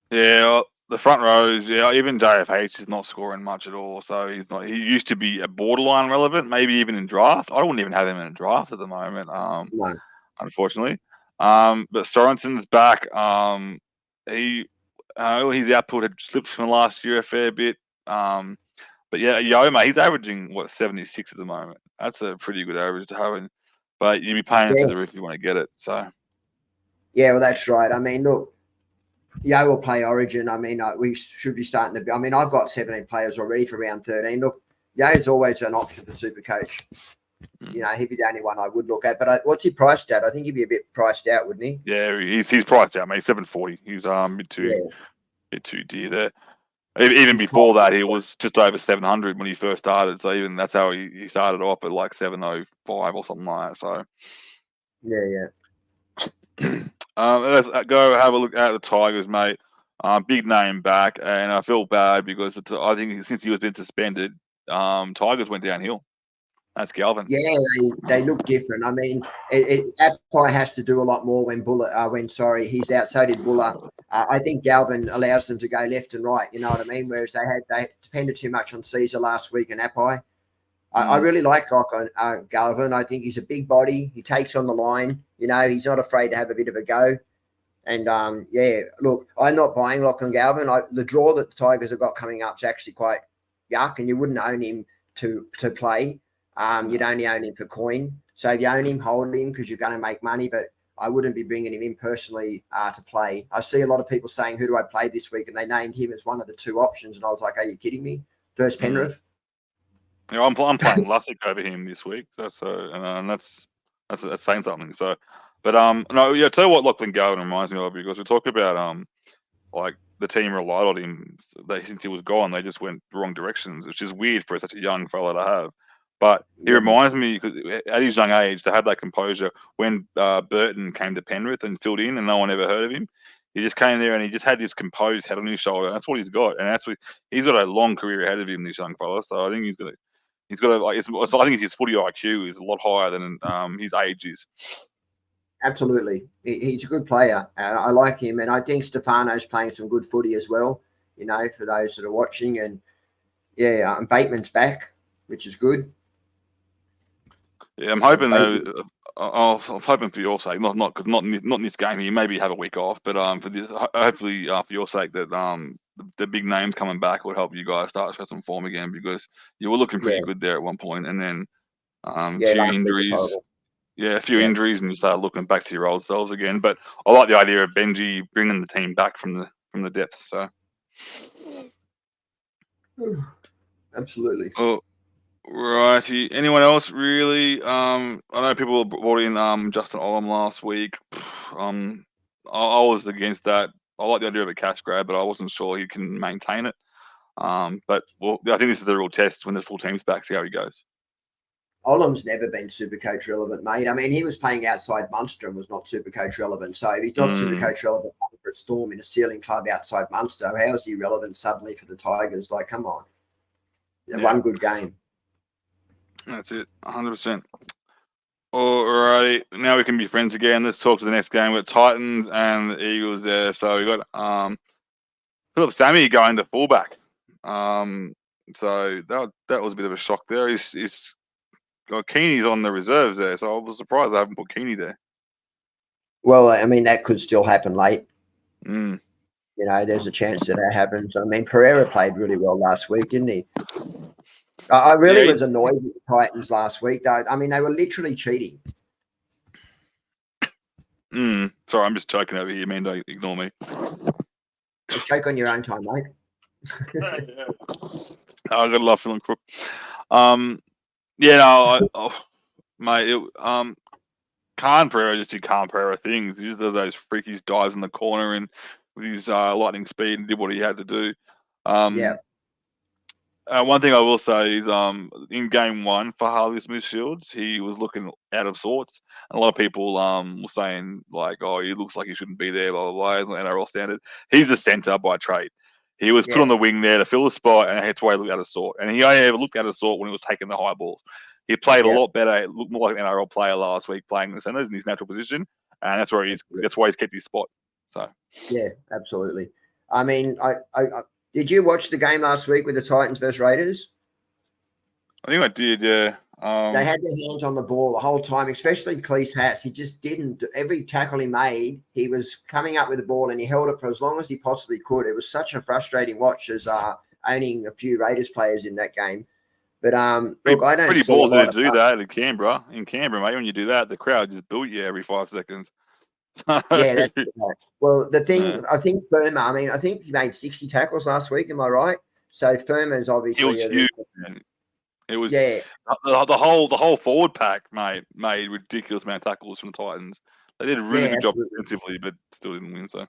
yeah, well, the front rows, yeah, even JFH is not scoring much at all. So he's not. He used to be a borderline relevant, maybe even in draft. I wouldn't even have him in a draft at the moment. No. Unfortunately. But Sorensen's back. His output had slipped from last year a fair bit. But yeah, Yeo, mate, he's averaging 76 at the moment. That's a pretty good average to have. But you'd be paying for the roof if you want to get it. So yeah, well, that's right. I mean, look, Yeo will play Origin. I mean, we should be starting to. I mean, I've got 17 players already for round 13. Look, Yeo's always an option for Supercoach. You know, he'd be the only one I would look at. But what's he priced at? I think he'd be a bit priced out, wouldn't he? Yeah, he's priced out, mate. 740. He's bit too dear there. Even before that, he was just over 700 when he first started. So even that's how he started off at like 705 or something like that. So yeah. Let's go have a look at the Tigers, mate. Big name back, and I feel bad because I think since he was been suspended, Tigers went downhill. That's Galvin. Yeah, they look different. I mean, Apai has to do a lot more when he's out. So did Buller. I think Galvin allows them to go left and right. You know what I mean? Whereas they depended too much on Caesar last week and Apai. I really like Galvin. I think he's a big body. He takes on the line. You know, he's not afraid to have a bit of a go. And look, I'm not buying Lachlan Galvin. The draw that the Tigers have got coming up is actually quite yuck, and you wouldn't own him to play. You'd only own him for coin. So if you own him, hold him because you're going to make money. But I wouldn't be bringing him in personally to play. I see a lot of people saying, who do I play this week? And they named him as one of the two options. And I was like, are you kidding me? First Penrith. Yeah, I'm playing Lussick over him this week. And that's saying something. So, but no, yeah. Tell you what, Lachlan Galvin reminds me of, because we talk about like the team relied on him since he was gone. They just went the wrong directions, which is weird for such a young fella to have. But he reminds me, because at his young age, to have that composure when Burton came to Penrith and filled in, and no one ever heard of him. He just came there and he just had this composed head on his shoulder. That's what he's got, and he's got a long career ahead of him. This young fella, so I think he's got like I think his footy IQ is a lot higher than his age is. Absolutely, he's a good player. I like him, and I think Stefano's playing some good footy as well. You know, for those that are watching, and Bateman's back, which is good. Yeah, I'm hoping though. I'm hoping for your sake, not in this game. You maybe have a week off, but hopefully for your sake that the big names coming back will help you guys start to show some form again, because you were looking pretty good there at one point, and then a few injuries. Yeah, a few injuries, and you start looking back to your old selves again. But I like the idea of Benji bringing the team back from the depths. So, absolutely. Oh, righty. Anyone else really? I know people brought in Justin Olam last week. I was against that. I like the idea of a cash grab, but I wasn't sure he can maintain it. But I think this is the real test when the full team's back. See how he goes. Olam's never been Supercoach relevant, mate. I mean, he was playing outside Munster and was not Supercoach relevant. So if he's not Supercoach relevant for a Storm in a ceiling club outside Munster, how is he relevant suddenly for the Tigers? Like, come on. One good game. That's it, 100%. Alrighty, now we can be friends again. Let's talk to the next game. We've got Titans and the Eagles there. So we got Philip Sammy going to fullback. So that was a bit of a shock there. He's got Keeney's on the reserves there, so I was surprised I haven't put Keeney there. Well, I mean, that could still happen late. You know, there's a chance that happens. I mean, Pereira played really well last week, didn't he? I really was annoyed with the Titans last week, though. I mean, they were literally cheating. Sorry, I'm just choking over here, man. Don't ignore me. Choke on your own time, mate. I got a love feeling crook. Mate, Khan Pereira just did Khan Pereira things. He just does those freakish dives in the corner and with his lightning speed and did what he had to do. One thing I will say is in game one for Harley Smith-Shields, he was looking out of sorts. A lot of people were saying, like, oh, he looks like he shouldn't be there, blah, blah, blah. He's not NRL standard. He's a centre by trade. He was put on the wing there to fill the spot, and that's why he looked out of sort. And he only ever looked out of sort when he was taking the high balls. He played a lot better. It looked more like an NRL player last week playing the centres in his natural position, and that's where that's why he's kept his spot. So yeah, absolutely. I mean, I did you watch the game last week with the Titans versus Raiders? I think I did, yeah. They had their hands on the ball the whole time, especially Cleese Hatch. He just didn't. Every tackle he made, he was coming up with the ball and he held it for as long as he possibly could. It was such a frustrating watch as owning a few Raiders players in that game. But look, I don't pretty see a lot to do that in Canberra. In Canberra, mate, when you do that, the crowd just boo you every 5 seconds. Yeah, that's right. Well, the thing, I think Firma, I think he made 60 tackles last week. Am I right? So Firma's obviously it was huge. It was the whole forward pack, mate, made ridiculous amount of tackles from the Titans. They did a really good job defensively, but still didn't win. So,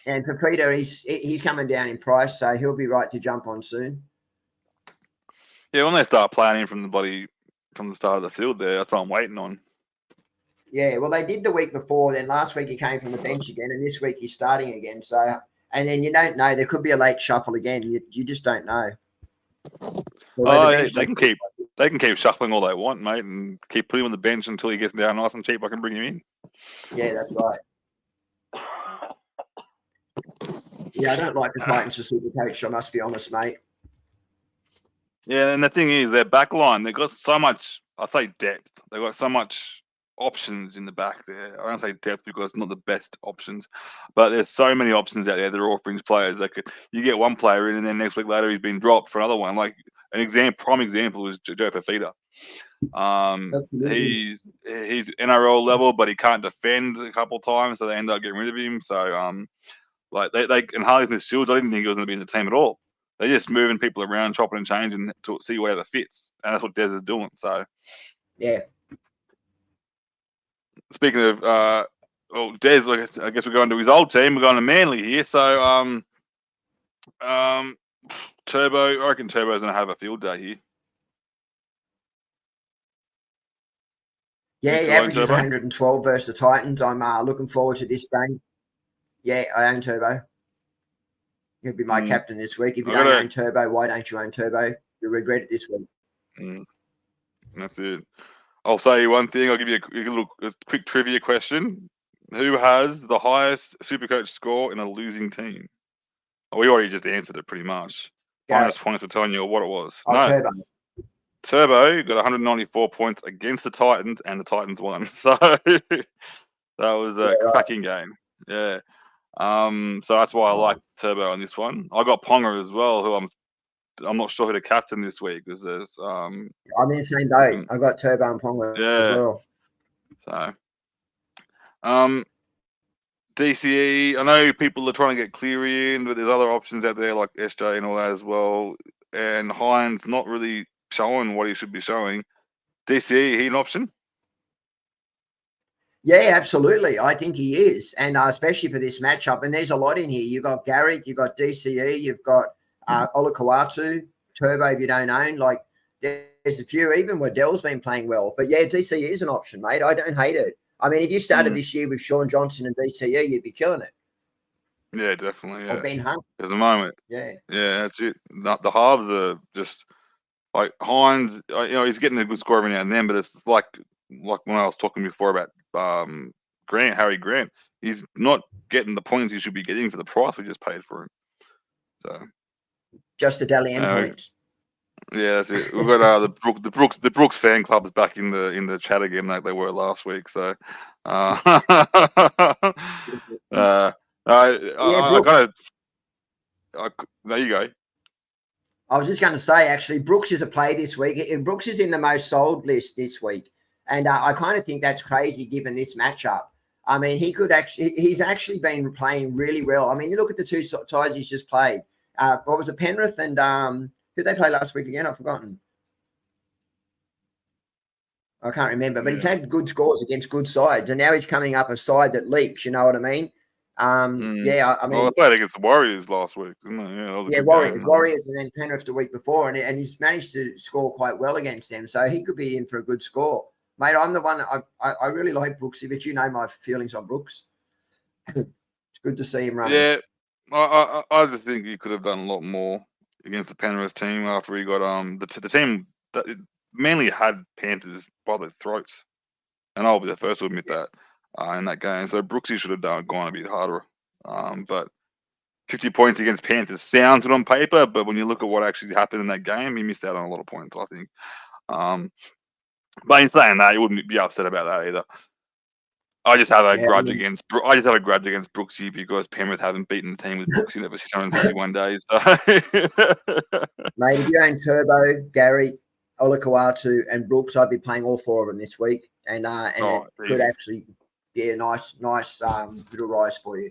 and for Frida, he's coming down in price, so he'll be right to jump on soon. Yeah, when they start playing him from the start of the field, that's what I'm waiting on. Yeah, well, they did the week before. Then last week he came from the bench again, and this week he's starting again. So, and then you don't know. There could be a late shuffle again. You just don't know. They can keep They can keep shuffling all they want, mate, and keep putting him on the bench until he gets down nice and cheap. I can bring him in. Yeah, that's right. Yeah, I don't like the Titans for super coach, I must be honest, mate. Yeah, and the thing is, their back line, they've got so much, I say depth. They've got so much options in the back there. I don't say depth because it's not the best options, but there's so many options out there that are all fringe players. Like you get one player in, and then next week later he's been dropped for another one. Like prime example is Joe Fafita. He's NRL level, but he can't defend a couple of times, so they end up getting rid of him. So like they and Harley Shields, I didn't think he was going to be in the team at all. They're just moving people around, chopping and changing to see whatever fits, and that's what Des is doing. So yeah. Speaking of, Des, I guess we're going to his old team. We're going to Manly here. So Turbo, I reckon Turbo's going to have a field day here. Yeah, he averages 112 versus the Titans. I'm looking forward to this game. Yeah, I own Turbo. He'll be my captain this week. If you don't own Turbo, why don't you own Turbo? You'll regret it this week. That's it. I'll say one thing. I'll give you a quick trivia question. Who has the highest Supercoach score in a losing team? Oh, we already just answered it pretty much. Minus points for telling you what it was. No. Turbo. Turbo got 194 points against the Titans, and the Titans won. So that was a cracking game. Yeah. So that's why I like Turbo on this one. I got Ponga as well, who I'm not sure who to captain this week because there's I'm in the same boat. I got Turbo and Ponga as well. So DCE, I know people are trying to get Cleary in, but there's other options out there like SJ and all that as well. And Hines not really showing what he should be showing. DCE, he an option? Yeah, absolutely. I think he is. And especially for this matchup. And there's a lot in here. You've got Garrick, you've got DCE, you've got Olakau'atu, Turbo if you don't own. Like, there's a few. Even Waddell's been playing well. But, yeah, DCE is an option, mate. I don't hate it. I mean, if you started this year with Sean Johnson and DCE, you'd be killing it. Yeah, definitely. Yeah. Or Ben Hunt. At the moment. Yeah. Yeah, that's it. The halves are just like Hines, he's getting a good score every now and then, but it's like when I was talking before about Harry Grant, he's not getting the points he should be getting for the price we just paid for him. So just the Dally M points. Yeah, that's it. We've got the Brooks fan clubs back in the chat again like they were last week. So there you go. I was just going to say, actually, Brooks is a play this week. Brooks is in the most sold list this week. And I kind of think that's crazy given this matchup. I mean, he's actually been playing really well. I mean, you look at the two sides he's just played. What was it, Penrith and who did they play last week again? I've forgotten. I can't remember, but he's had good scores against good sides. And now he's coming up a side that leaks, you know what I mean? I mean, I played against the Warriors last week, didn't I? Yeah, Warriors, and then Penrith the week before, and he's managed to score quite well against them, so he could be in for a good score, mate. I'm the one. I really like Brooksy, but you know my feelings on Brooks. It's good to see him running. Yeah, I just think he could have done a lot more against the Penrith team after he got the team that mainly had Panthers by their throats, and I'll be the first to admit that. In that game, so Brooksy should have gone a bit harder. But 50 points against Panthers sounds good on paper, but when you look at what actually happened in that game, he missed out on a lot of points, I think. But in saying that, you wouldn't be upset about that either. I just have a grudge against Brooksy because Penrith haven't beaten the team with Brooksy in over 651 days. So. Mate, if you own Turbo, Gary, Olakau'atu, and Brooks, I'd be playing all four of them this week, and it could actually. Yeah, nice little rise for you.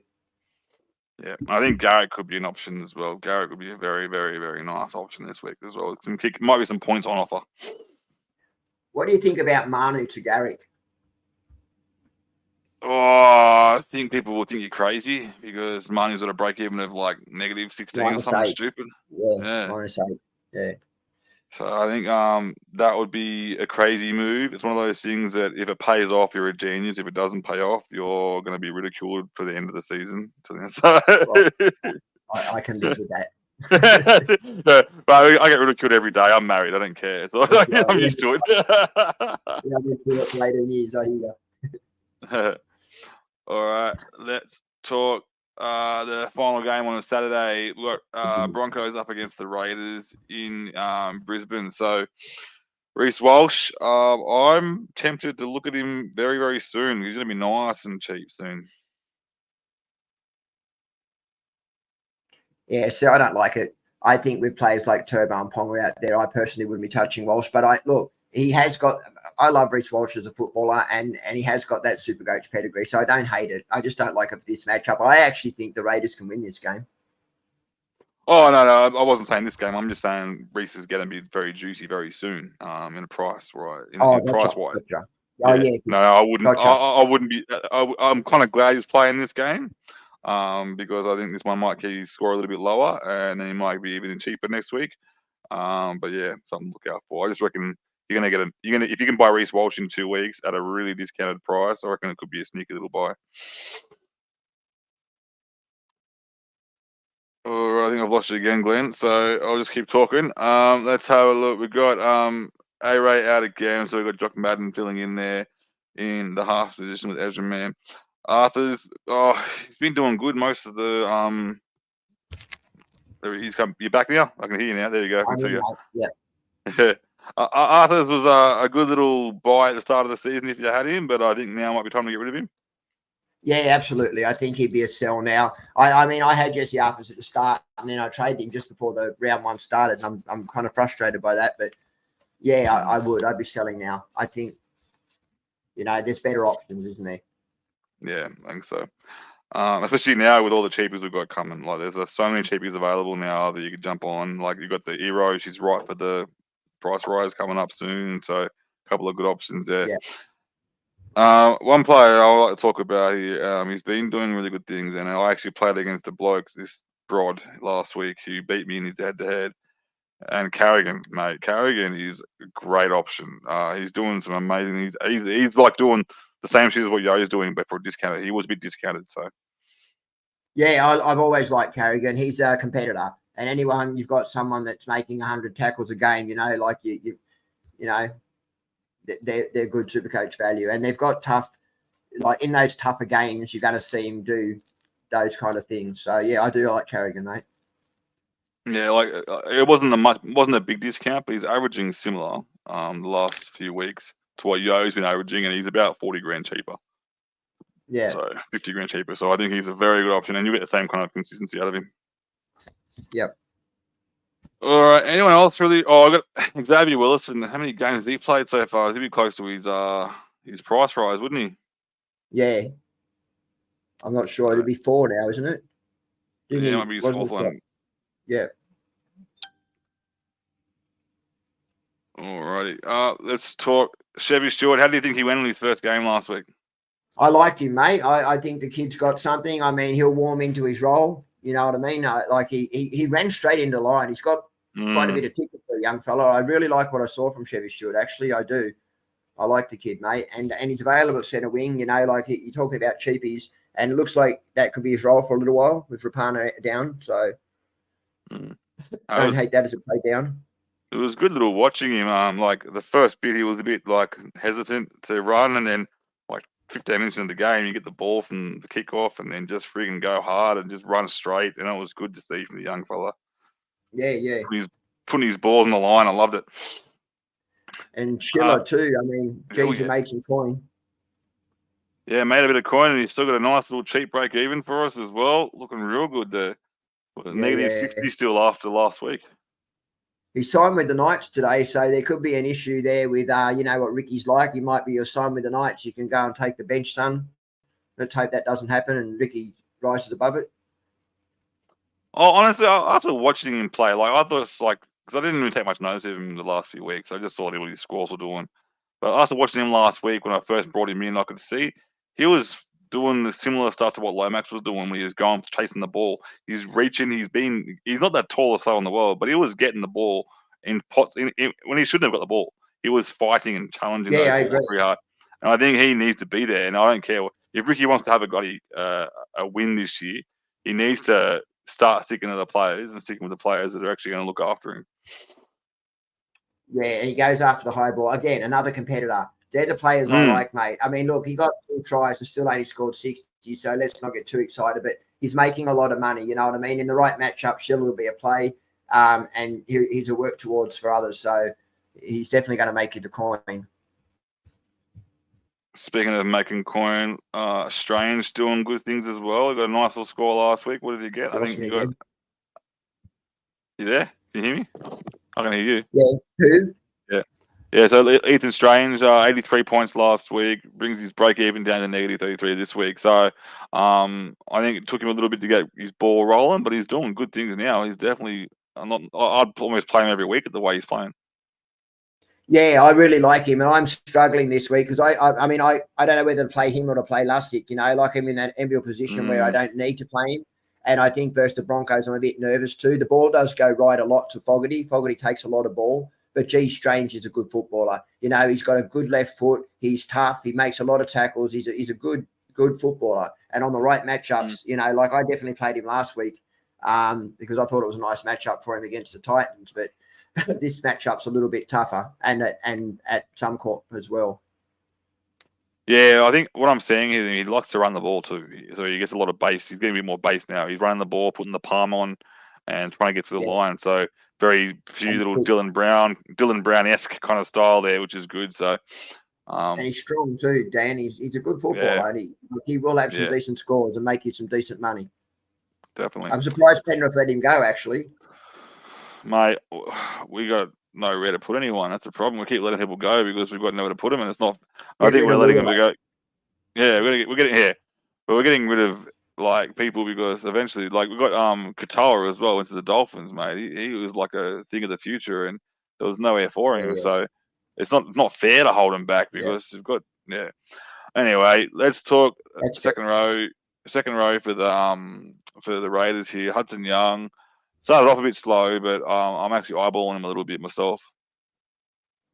Yeah, I think Garrett could be an option as well. Garrett could be a very, very, very nice option this week as well. Might be some points on offer. What do you think about Manu to Garrick? Oh, I think people will think you're crazy because Manu's got a break even of like negative 16 or something stupid. Yeah. -8. Yeah. So I think that would be a crazy move. It's one of those things that if it pays off, you're a genius. If it doesn't pay off, you're going to be ridiculed for the end of the season. So I can live with that. No, but I get ridiculed every day. I'm married. I don't care. So I'm used to it. Yeah, I've been through it for 18 years. I hear. All right, let's talk the final game on a Saturday. We've got Broncos up against the Raiders in Brisbane. So Reece Walsh, I'm tempted to look at him very, very soon. He's going to be nice and cheap soon. Yeah, so I don't like it. I think with players like Turbo and Ponga out there, I personally wouldn't be touching Walsh. But he has got. I love Reece Walsh as a footballer, and he has got that Supercoach pedigree. So I don't hate it. I just don't like it for this matchup. I actually think the Raiders can win this game. Oh no, I wasn't saying this game. I'm just saying Reece is going to be very juicy very soon. In a price, right? In Gotcha, price wise. Gotcha. Oh yeah. No, I wouldn't. Gotcha. I wouldn't be. I'm kind of glad he's playing this game, because I think this one might keep his score a little bit lower, and then he might be even cheaper next week. But yeah, something to look out for. I just reckon you're gonna get if you can buy Reece Walsh in 2 weeks at a really discounted price, I reckon it could be a sneaky little buy. All right, I think I've lost you again, Glenn. So I'll just keep talking. Let's have a look. We've got A-Ray out again, so we've got Jock Madden filling in there in the half position with Ezra Man. Arthur's he's been doing good most of the he's come. You're back now. I can hear you now. There you go. I can see you. Yeah. Arthur's was a good little buy at the start of the season if you had him, but I think now might be time to get rid of him. Yeah, absolutely. I think he'd be a sell now. I mean, I had Jesse Arthurs at the start, and then I traded him just before the round one started. And I'm kind of frustrated by that, but yeah, I would. I'd be selling now. I think, there's better options, isn't there? Yeah, I think so. Especially now with all the cheapies we've got coming. Like, there's so many cheapies available now that you can jump on. Like, you've got the Eero. She's right for the price rise coming up soon. So, a couple of good options there. Yeah. One player I would like to talk about here, he's been doing really good things, and I actually played against a bloke, this Brod, last week, who beat me in his head-to-head. And Carrigan, mate, Carrigan is a great option. He's doing some amazing. He's like doing the same shit as what Yo's doing, but for a discounted. He was a bit discounted, so. Yeah, I've always liked Carrigan. He's a competitor, and anyone you've got someone that's making 100 tackles a game, like they're good Supercoach value, and they've got tough, like in those tougher games, you're going to see him do those kind of things. So yeah, I do like Carrigan, mate. Yeah, like it wasn't a big discount, but he's averaging similar the last few weeks to what Yo's been averaging, and he's about 40 grand cheaper. Yeah. So 50 grand cheaper. So I think he's a very good option, and you get the same kind of consistency out of him. Yep. All right. Anyone else really? Oh, I got Xavier Willis, and how many games has he played so far? He'd be close to his price rise, wouldn't he? Yeah. I'm not sure. It'll be 4 now, isn't it? Yeah, it might be his fourth one. Yeah. Alrighty. Let's talk Chevy Stewart. How do you think he went in his first game last week? I liked him, mate. I think the kid's got something. I mean, he'll warm into his role. You know what I mean? Like he ran straight into line. He's got quite a bit of ticket for a young fella. I really like what I saw from Chevy Stewart. Actually, I do. I like the kid, mate. And he's available at centre wing. Like you're talking about cheapies, and it looks like that could be his role for a little while with Rapana down. So don't hate that as a trade down. It was good little watching him. Like the first bit, he was a bit like hesitant to run, and then like 15 minutes into the game, you get the ball from the kickoff, and then just freaking go hard and just run straight. And it was good to see from the young fella. Yeah. Putting his balls on the line. I loved it. And Schiller too. I mean, geez, he made some coin. Yeah, made a bit of coin, and he's still got a nice little cheap break even for us as well. Looking real good there. Negative 60 still after last week. He signed with the Knights today, so there could be an issue there with, what Ricky's like. He might be signed with the Knights. You can go and take the bench, son. Let's hope that doesn't happen and Ricky rises above it. Oh, honestly, after watching him play, like I thought it's like, because I didn't really take much notice of him the last few weeks. I just saw what his scores were doing. But after watching him last week, when I first brought him in, I could see he was doing the similar stuff to what Lomax was doing when he was going chasing the ball. He's reaching. He's not that tallest player in the world, but he was getting the ball in pots when he shouldn't have got the ball. He was fighting and challenging those balls very hard. And I think he needs to be there. And I don't care if Ricky wants to have a win this year. He needs to start sticking to the players and sticking with the players that are actually going to look after him. Yeah, he goes after the high ball. Again, another competitor. They're the players I like, mate. I mean, look, he got 2 tries and still only scored 60, so let's not get too excited. But he's making a lot of money, you know what I mean? In the right matchup, Schiller will be a play, and he's a work towards for others. So he's definitely going to make you the coin. Speaking of making coin, Strange doing good things as well. He got a nice little score last week. What did he get? I think he got. You there? Can you hear me? I can hear you. Yeah. Who? Yeah, so Ethan Strange, 83 points last week, brings his break even down to negative 33 this week. So I think it took him a little bit to get his ball rolling, but he's doing good things now. He's definitely I'd almost play him every week at the way he's playing. Yeah, I really like him, and I'm struggling this week because I mean I don't know whether to play him or to play Lusick. You know, like I'm in that enviable position where I don't need to play him. And I think versus the Broncos, I'm a bit nervous too. The ball does go right a lot to Fogarty. Fogarty takes a lot of ball. But G Strange is a good footballer. You know, he's got a good left foot. He's tough. He makes a lot of tackles. He's a good footballer. And on the right matchups, you know, like I definitely played him last week because I thought it was a nice matchup for him against the Titans. But this matchup's a little bit tougher and at some court as well. Yeah, I think what I'm seeing is he likes to run the ball too. So he gets a lot of base. He's getting a bit more base now. He's running the ball, putting the palm on and trying to get to the line. So very few little Dylan Brown-esque kind of style there, which is good. So and he's strong too, Dan. He's a good footballer, and he will have some decent scores and make you some decent money. Definitely. I'm surprised Penrith let him go, actually. Mate, we got nowhere to put anyone. That's the problem. We keep letting people go because we've got nowhere to put them, and it's not. I think we're letting them go. Yeah, we're getting rid of like people because eventually, like we got Katoa as well into the Dolphins, mate. He was like a thing of the future, and there was nowhere for him. So it's not fair to hold him back because we've got Anyway, let's talk second row for the Raiders here. Hudson Young started off a bit slow, but I'm actually eyeballing him a little bit myself.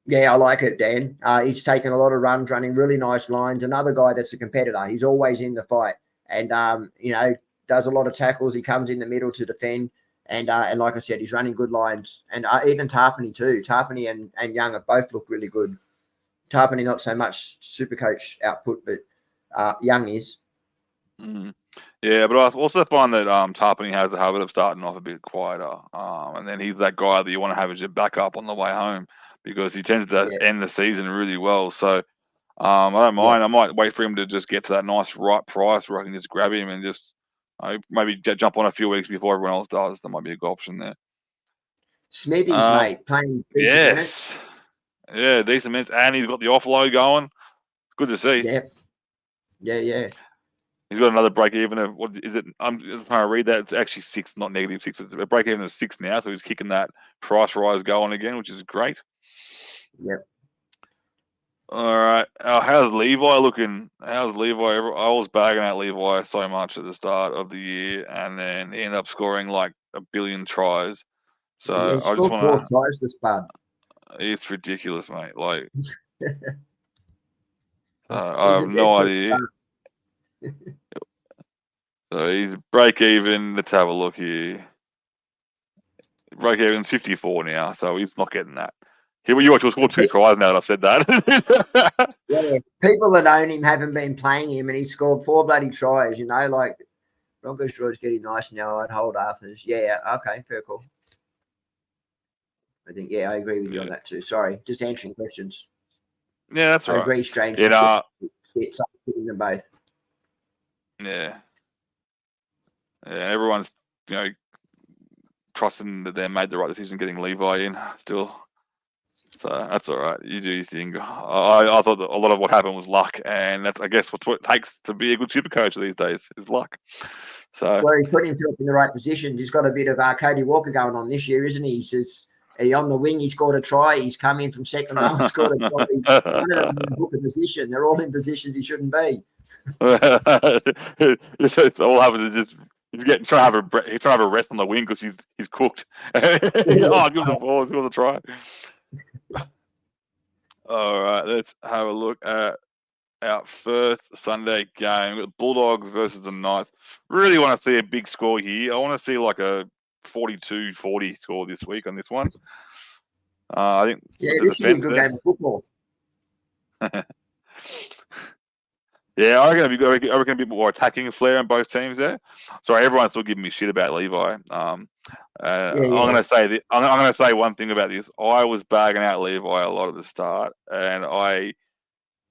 Yeah, I like it, Dan. He's taken a lot of runs, running really nice lines. Another guy that's a competitor. He's always in the fight, and you know, does a lot of tackles. He comes in the middle to defend, and like I said, he's running good lines. And even Tarpany too. Tarpany and Young have both looked really good. Tarpany not so much Supercoach output, but Young is. Yeah, but I also find that Tarpany has a habit of starting off a bit quieter, and then he's that guy that you want to have as your backup on the way home because he tends to end the season really well. So I don't mind. I might wait for him to just get to that nice right price where I can just grab him and just maybe jump on a few weeks before everyone else does. That might be a good option there. Smithy's mate playing decent minutes. Yeah, decent minutes, and he's got the offload going. Good to see. Yeah. He's got another break even of what is it? I'm just trying to read that. It's actually 6, not -6. It's a break even of 6 now, so he's kicking that price rise going again, which is great. Yep. All right. How's Levi looking? How's Levi? I was bagging at Levi so much at the start of the year, and then he ended up scoring like 1 billion tries. So I just want to. Tries this bad. It's ridiculous, mate. Like, I have no idea. So he's break even. Let's have a look here. Break even 54 now, so he's not getting that. You actually scored 2 tries now that I've said that. Yeah, people that own him haven't been playing him, and he scored 4 bloody tries. You know, like Broncos tries getting nice now. I'd hold Arthur's. Yeah, okay, fair call. I think I agree with you on that too. Sorry, just answering questions. Yeah, that's right. I agree. Strange. Fits up fitting them both. Yeah. Everyone's trusting that they made the right decision getting Levi in still. So that's all right. You do your thing. I thought that a lot of what happened was luck, and that's I guess what it takes to be a good super coach these days is luck. So he put himself in the right positions. He's got a bit of Cody Walker going on this year, isn't he? He says on the wing he scored a try. He's come in from second row and scored a try. He's one of them in book of position. They're all in positions he shouldn't be. It's all happened to just. He's trying to have a rest on the wing because he's cooked. Give him the ball. He's got to try. All right, let's have a look at our first Sunday game. We've got Bulldogs versus the Knights. Really want to see a big score here. I want to see like a 42-40 score this week on this one. I think this should be a good game of football. Yeah, I reckon a bit more attacking flair on both teams there. Sorry, everyone's still giving me shit about Levi. I'm gonna say one thing about this. I was bagging out Levi a lot at the start, and I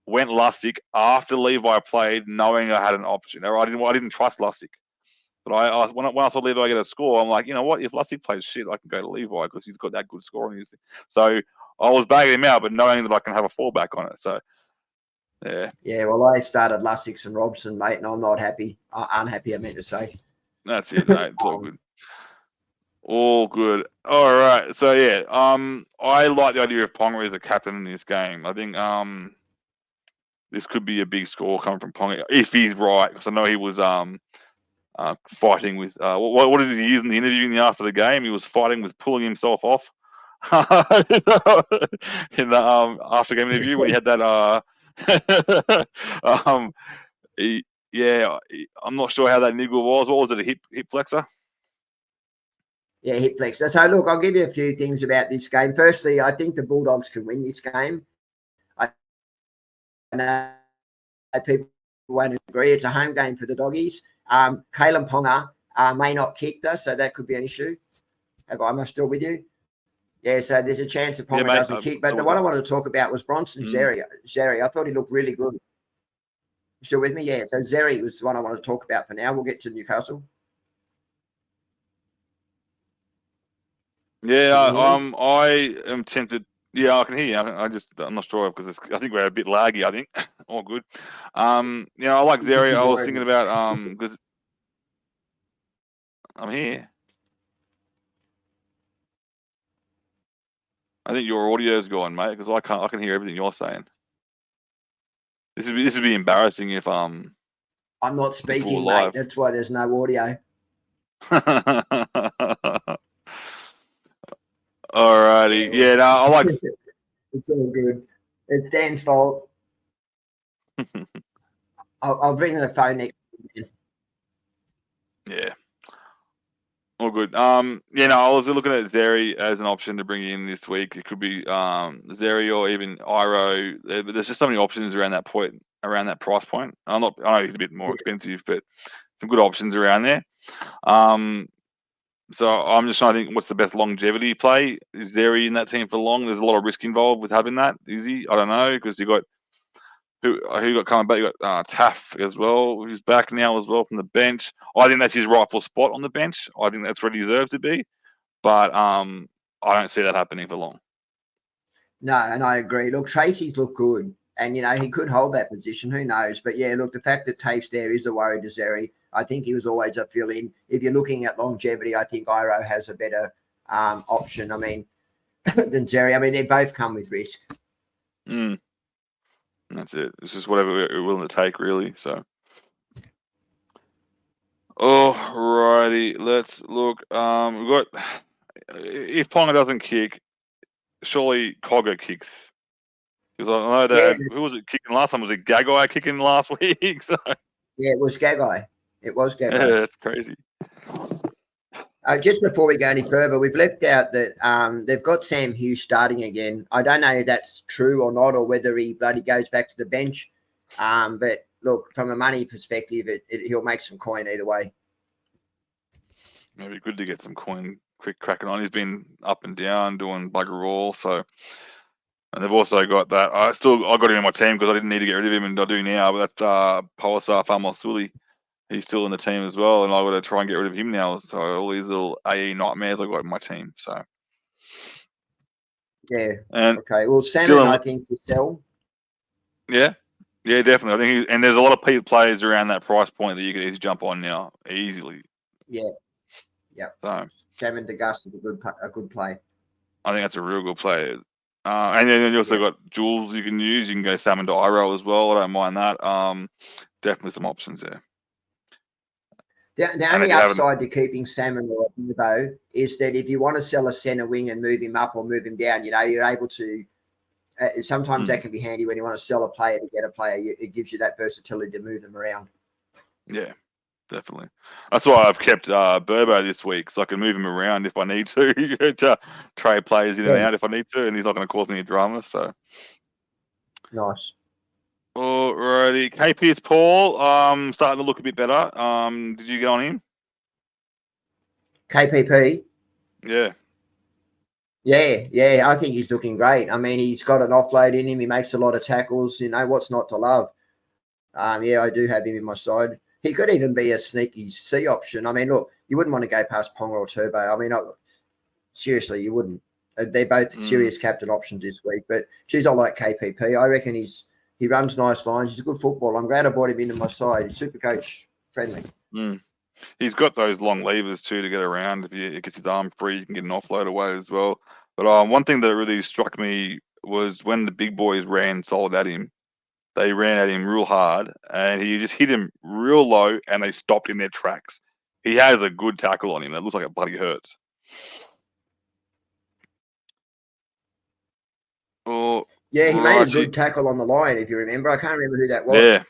went Lustig after Levi played, knowing I had an option. I didn't trust Lustig, but when I saw Levi get a score, I'm like, you know what? If Lustig plays shit, I can go to Levi because he's got that good score in his thing. So I was bagging him out, but knowing that I can have a fallback on it. So. Yeah. Yeah, well, I started Lustig and Robson, mate, and I'm not happy. Unhappy, I meant to say. That's it, mate. It's all good. All good. All right. So yeah, I like the idea of Ponga as a captain in this game. I think this could be a big score coming from Ponga if he's right, because I know he was fighting with what did he use in the interview after the game? He was fighting with pulling himself off in the after game interview when he had that I'm not sure how that niggle was. What was it, a hip flexor? Yeah, hip flexor. So, look, I'll give you a few things about this game. Firstly, I think the Bulldogs can win this game. I know people won't agree. It's a home game for the Doggies. Kalen Ponga may not kick, though, so that could be an issue. Am I still with you? Yeah, so there's a chance that Ponga doesn't kick. But what I wanted to talk about was Bronson Xerri. I thought he looked really good. You still with me? Yeah, so Xerri was the one I want to talk about for now. We'll get to Newcastle. Yeah, I am tempted. Yeah, I can hear you. I'm not sure because I think we're a bit laggy. I think all good. I like Xerri. I was thinking about because I'm here. I think your audio's gone, mate, because I can hear everything you're saying. This would be embarrassing if I'm not speaking, mate. That's why there's no audio. Alrighty. Yeah, no, I like. It's all good. It's Dan's fault. I'll bring the phone next. Yeah. All good. I was looking at Xerri as an option to bring in this week. It could be Xerri or even Iro. There's just so many options around that point, around that price point. I know he's a bit more expensive, but some good options around there. So I'm just trying to think what's the best longevity play. Is Xerri in that team for long? There's a lot of risk involved with having that. Is he? I don't know, because you got who got coming back. You got Taff as well, who's back now as well from the bench. I think that's his rightful spot on the bench. I think that's where he deserves to be, but I don't see that happening for long. No, and I agree. Look, Tracy's looked good, and he could hold that position. Who knows? But yeah, look, the fact that Taff's there is a worry to Xerri. I think he was always a fill-in. If you're looking at longevity, I think Iro has a better option. I mean, than Xerri. I mean, they both come with risk. That's it. It's just whatever we're willing to take, really. So, alrighty, let's look. We've got if Ponga doesn't kick, surely Cogger kicks. Because I know that who was it kicking last time? Was it Gagai kicking last week? So yeah, it was Gagai. Yeah, that's crazy. Just before we go any further, we've left out that they've got Sam Hughes starting again. I don't know if that's true or not, or whether he bloody goes back to the bench. But look, from a money perspective, he'll make some coin either way. Maybe good to get some coin quick cracking on. He's been up and down doing bugger all. So, and they've also got that. I got him in my team because I didn't need to get rid of him, and I do now. But that's Polisar Famasuli. He's still in the team as well, and I've got to try and get rid of him now. So all these little AE nightmares I've got in my team. So yeah, and okay. Well, Salmon, I think to sell. Yeah, definitely. I think, and there's a lot of players around that price point that you can easily jump on now easily. Yeah. So Salmon DeGus is a good play. I think that's a real good play. And then you also got Jules you can use. You can go Salmon to Iro as well. I don't mind that. Definitely some options there. The only upside to keeping Salmon or Bevo is that if you want to sell a centre wing and move him up or move him down, you're able to sometimes that can be handy when you want to sell a player to get a player. It gives you that versatility to move them around. Yeah, definitely. That's why I've kept Burbo this week, so I can move him around if I need to, to trade players in and out if I need to, and he's not going to cause me any drama. So Nice. Alrighty, KP's Paul, starting to look a bit better. Did you get on him? KPP. Yeah. Yeah. I think he's looking great. I mean, he's got an offload in him. He makes a lot of tackles. You know, what's not to love? Yeah, I do have him in my side. He could even be a sneaky C option. I mean, look, you wouldn't want to go past Ponga or Turbo. I mean, seriously, you wouldn't. They're both serious captain options this week. But, geez, I like KPP. I reckon he runs nice lines. He's a good footballer. I'm glad I brought him into my side. He's super coach friendly. He's got those long levers too to get around. If he gets his arm free, you can get an offload away as well. But one thing that really struck me was when the big boys ran solid at him. They ran at him real hard, and he just hit him real low, and they stopped in their tracks. He has a good tackle on him. That looks like it bloody hurts. Yeah, he made a good tackle on the line, if you remember. I can't remember who that was.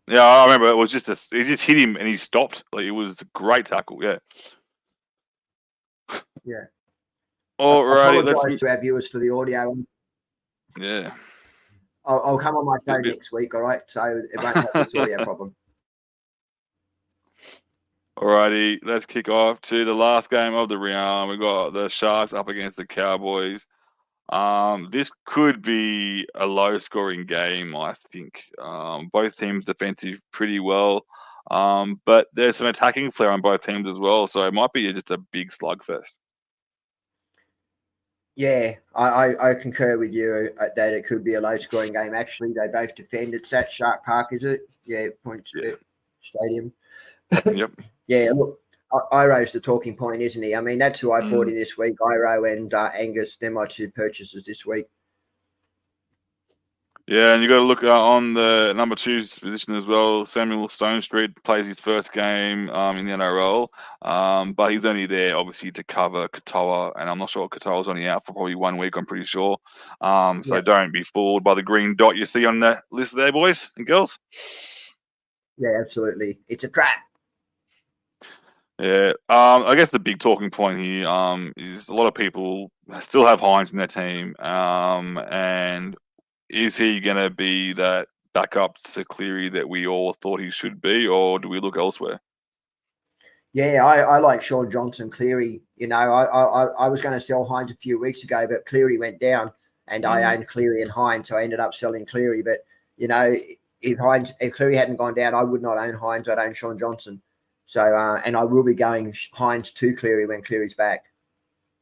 Yeah, I remember. It was he just hit him and he stopped. Like, it was a great tackle. Yeah. Yeah. All right. I apologise to our viewers for the audio. Yeah. I'll come on my phone next week, all right? So it won't have this audio problem. Alrighty, let's kick off to the last game of the round. We got the Sharks up against the Cowboys. This could be a low-scoring game, I think. Both teams defensive pretty well, but there's some attacking flair on both teams as well, so it might be just a big slugfest. Yeah, I concur with you that it could be a low-scoring game. Actually, they both defend. It's at Shark Park, is it? Yeah, Stadium. Yep. Yeah, look, Iro's the talking point, isn't he? I mean, that's who I bought in this week. Iro and Angus, they're my two purchases this week. Yeah, and you got to look on the number 2's position as well. Samuel Stone Street plays his first game in the NRL, but he's only there obviously to cover Katoa, and I'm not sure Katoa's only out for probably 1 week. I'm pretty sure. So don't be fooled by the green dot you see on the list there, boys and girls. Yeah, absolutely, it's a trap. Yeah, I guess the big talking point here is a lot of people still have Hines in their team, and is he going to be that backup to Cleary that we all thought he should be, or do we look elsewhere? Yeah, I like Sean Johnson, Cleary. You know, I was going to sell Hines a few weeks ago, but Cleary went down, and I owned Cleary and Hines, so I ended up selling Cleary. But you know, if Cleary hadn't gone down, I would not own Hines. I'd own Sean Johnson. So, and I will be going Hines to Cleary when Cleary's back.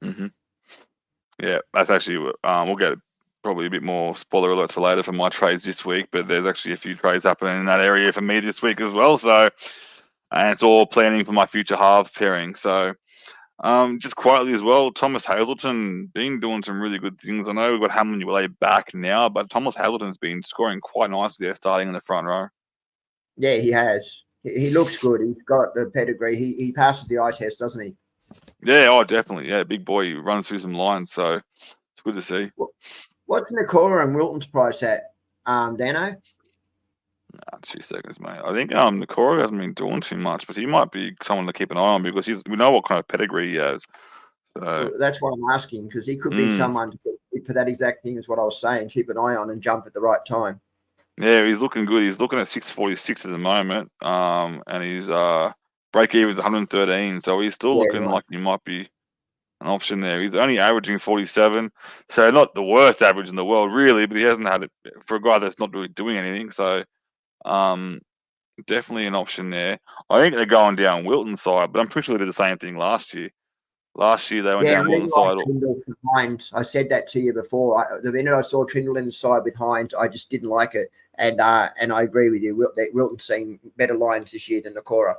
Yeah, that's actually, we'll get probably a bit more spoiler alert for later for my trades this week, but there's actually a few trades happening in that area for me this week as well. So, and it's all planning for my future halves pairing. So, just quietly as well, Thomas Hazelton been doing some really good things. I know we've got Hamlin Uele back now, but Thomas Hazelton's been scoring quite nicely there, starting in the front row. Yeah, he has. He looks good. He's got the pedigree. He passes the eye test, doesn't he? Yeah, definitely. Yeah, big boy. He runs through some lines, so it's good to see. What's Nakora and Wilton's price at, Dano? 2 seconds, mate. I think Nakora hasn't been doing too much, but he might be someone to keep an eye on because we know what kind of pedigree he has. So well, that's why I'm asking, because he could be someone for that exact thing is what I was saying. Keep an eye on and jump at the right time. Yeah, he's looking good. He's looking at 646 at the moment, and his break even is 113. So he's still looking like he might be an option there. He's only averaging 47, so not the worst average in the world, really. But he hasn't had it for a guy that's not really doing anything. So, definitely an option there. I think they're going down Wilton's side, but I'm pretty sure they did the same thing last year. Last year they went down Wilton's side. I said that to you before. The minute I saw Trindle in the side with Hines, I just didn't like it. And I agree with you. Wilton's seen better lines this year than Nakora.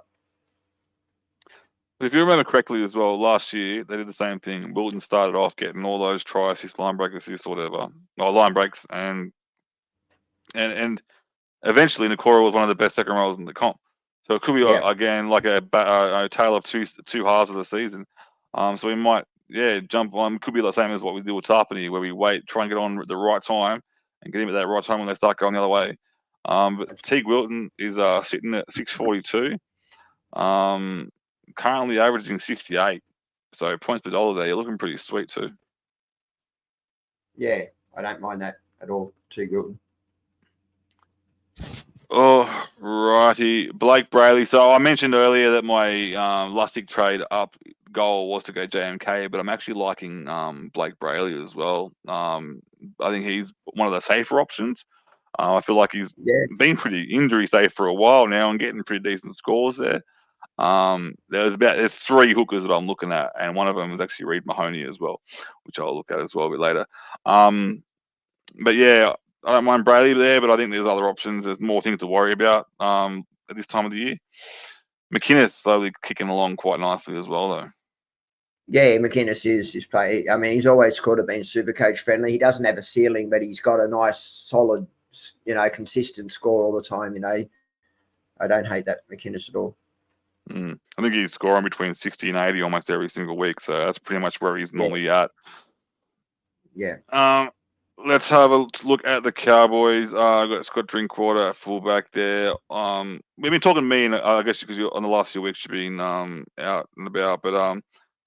If you remember correctly as well, last year they did the same thing. Wilton started off getting all those try assists, line break assists, or whatever, or line breaks, and eventually Nakora was one of the best second rows in the comp. So it could be again like a tale of two halves of the season. So we might jump on. It could be the same as what we do with Tarpany, where we wait, try and get on at the right time, and get him at that right time when they start going the other way. But Teague Wilton is sitting at 642. Currently averaging 68. So points per dollar there, you're looking pretty sweet too. Yeah, I don't mind that at all. Too good. Oh, righty. Blake Brayley. So I mentioned earlier that my Lustig trade up goal was to go JMK, but I'm actually liking Blake Brayley as well. I think he's one of the safer options. I feel like he's been pretty injury safe for a while now and getting pretty decent scores there. There's 3 hookers that I'm looking at, and one of them is actually Reed Mahoney as well, which I'll look at as well a bit later. But yeah, I don't mind Brayley there, but I think there's other options. There's more things to worry about at this time of the year. McInnes slowly kicking along quite nicely as well, though. Yeah, McInnes is play. I mean, he's always sort of been super coach friendly. He doesn't have a ceiling, but he's got a nice, solid, consistent score all the time. I don't hate that McInnes at all. I think he's scoring between 60 and 80 almost every single week, so that's pretty much where he's normally at. Yeah. Let's have a look at the Cowboys. Got Scott Drinkwater at fullback there. We've been talking I guess because on the last few weeks you've been out and about, but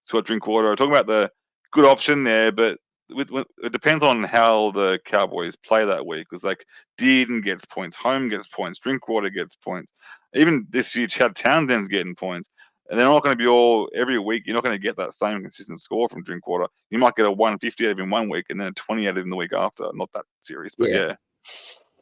Scott Drinkwater. Talking about the good option there, but it depends on how the Cowboys play that week. Because like Dearden gets points, Home gets points, Drinkwater gets points. Even this year, Chad Townsend's getting points. And they're not going to be all every week. You're not going to get that same consistent score from Drinkwater. You might get a 150 out of him one week and then a 20 out of him the week after. Not that serious, but yeah.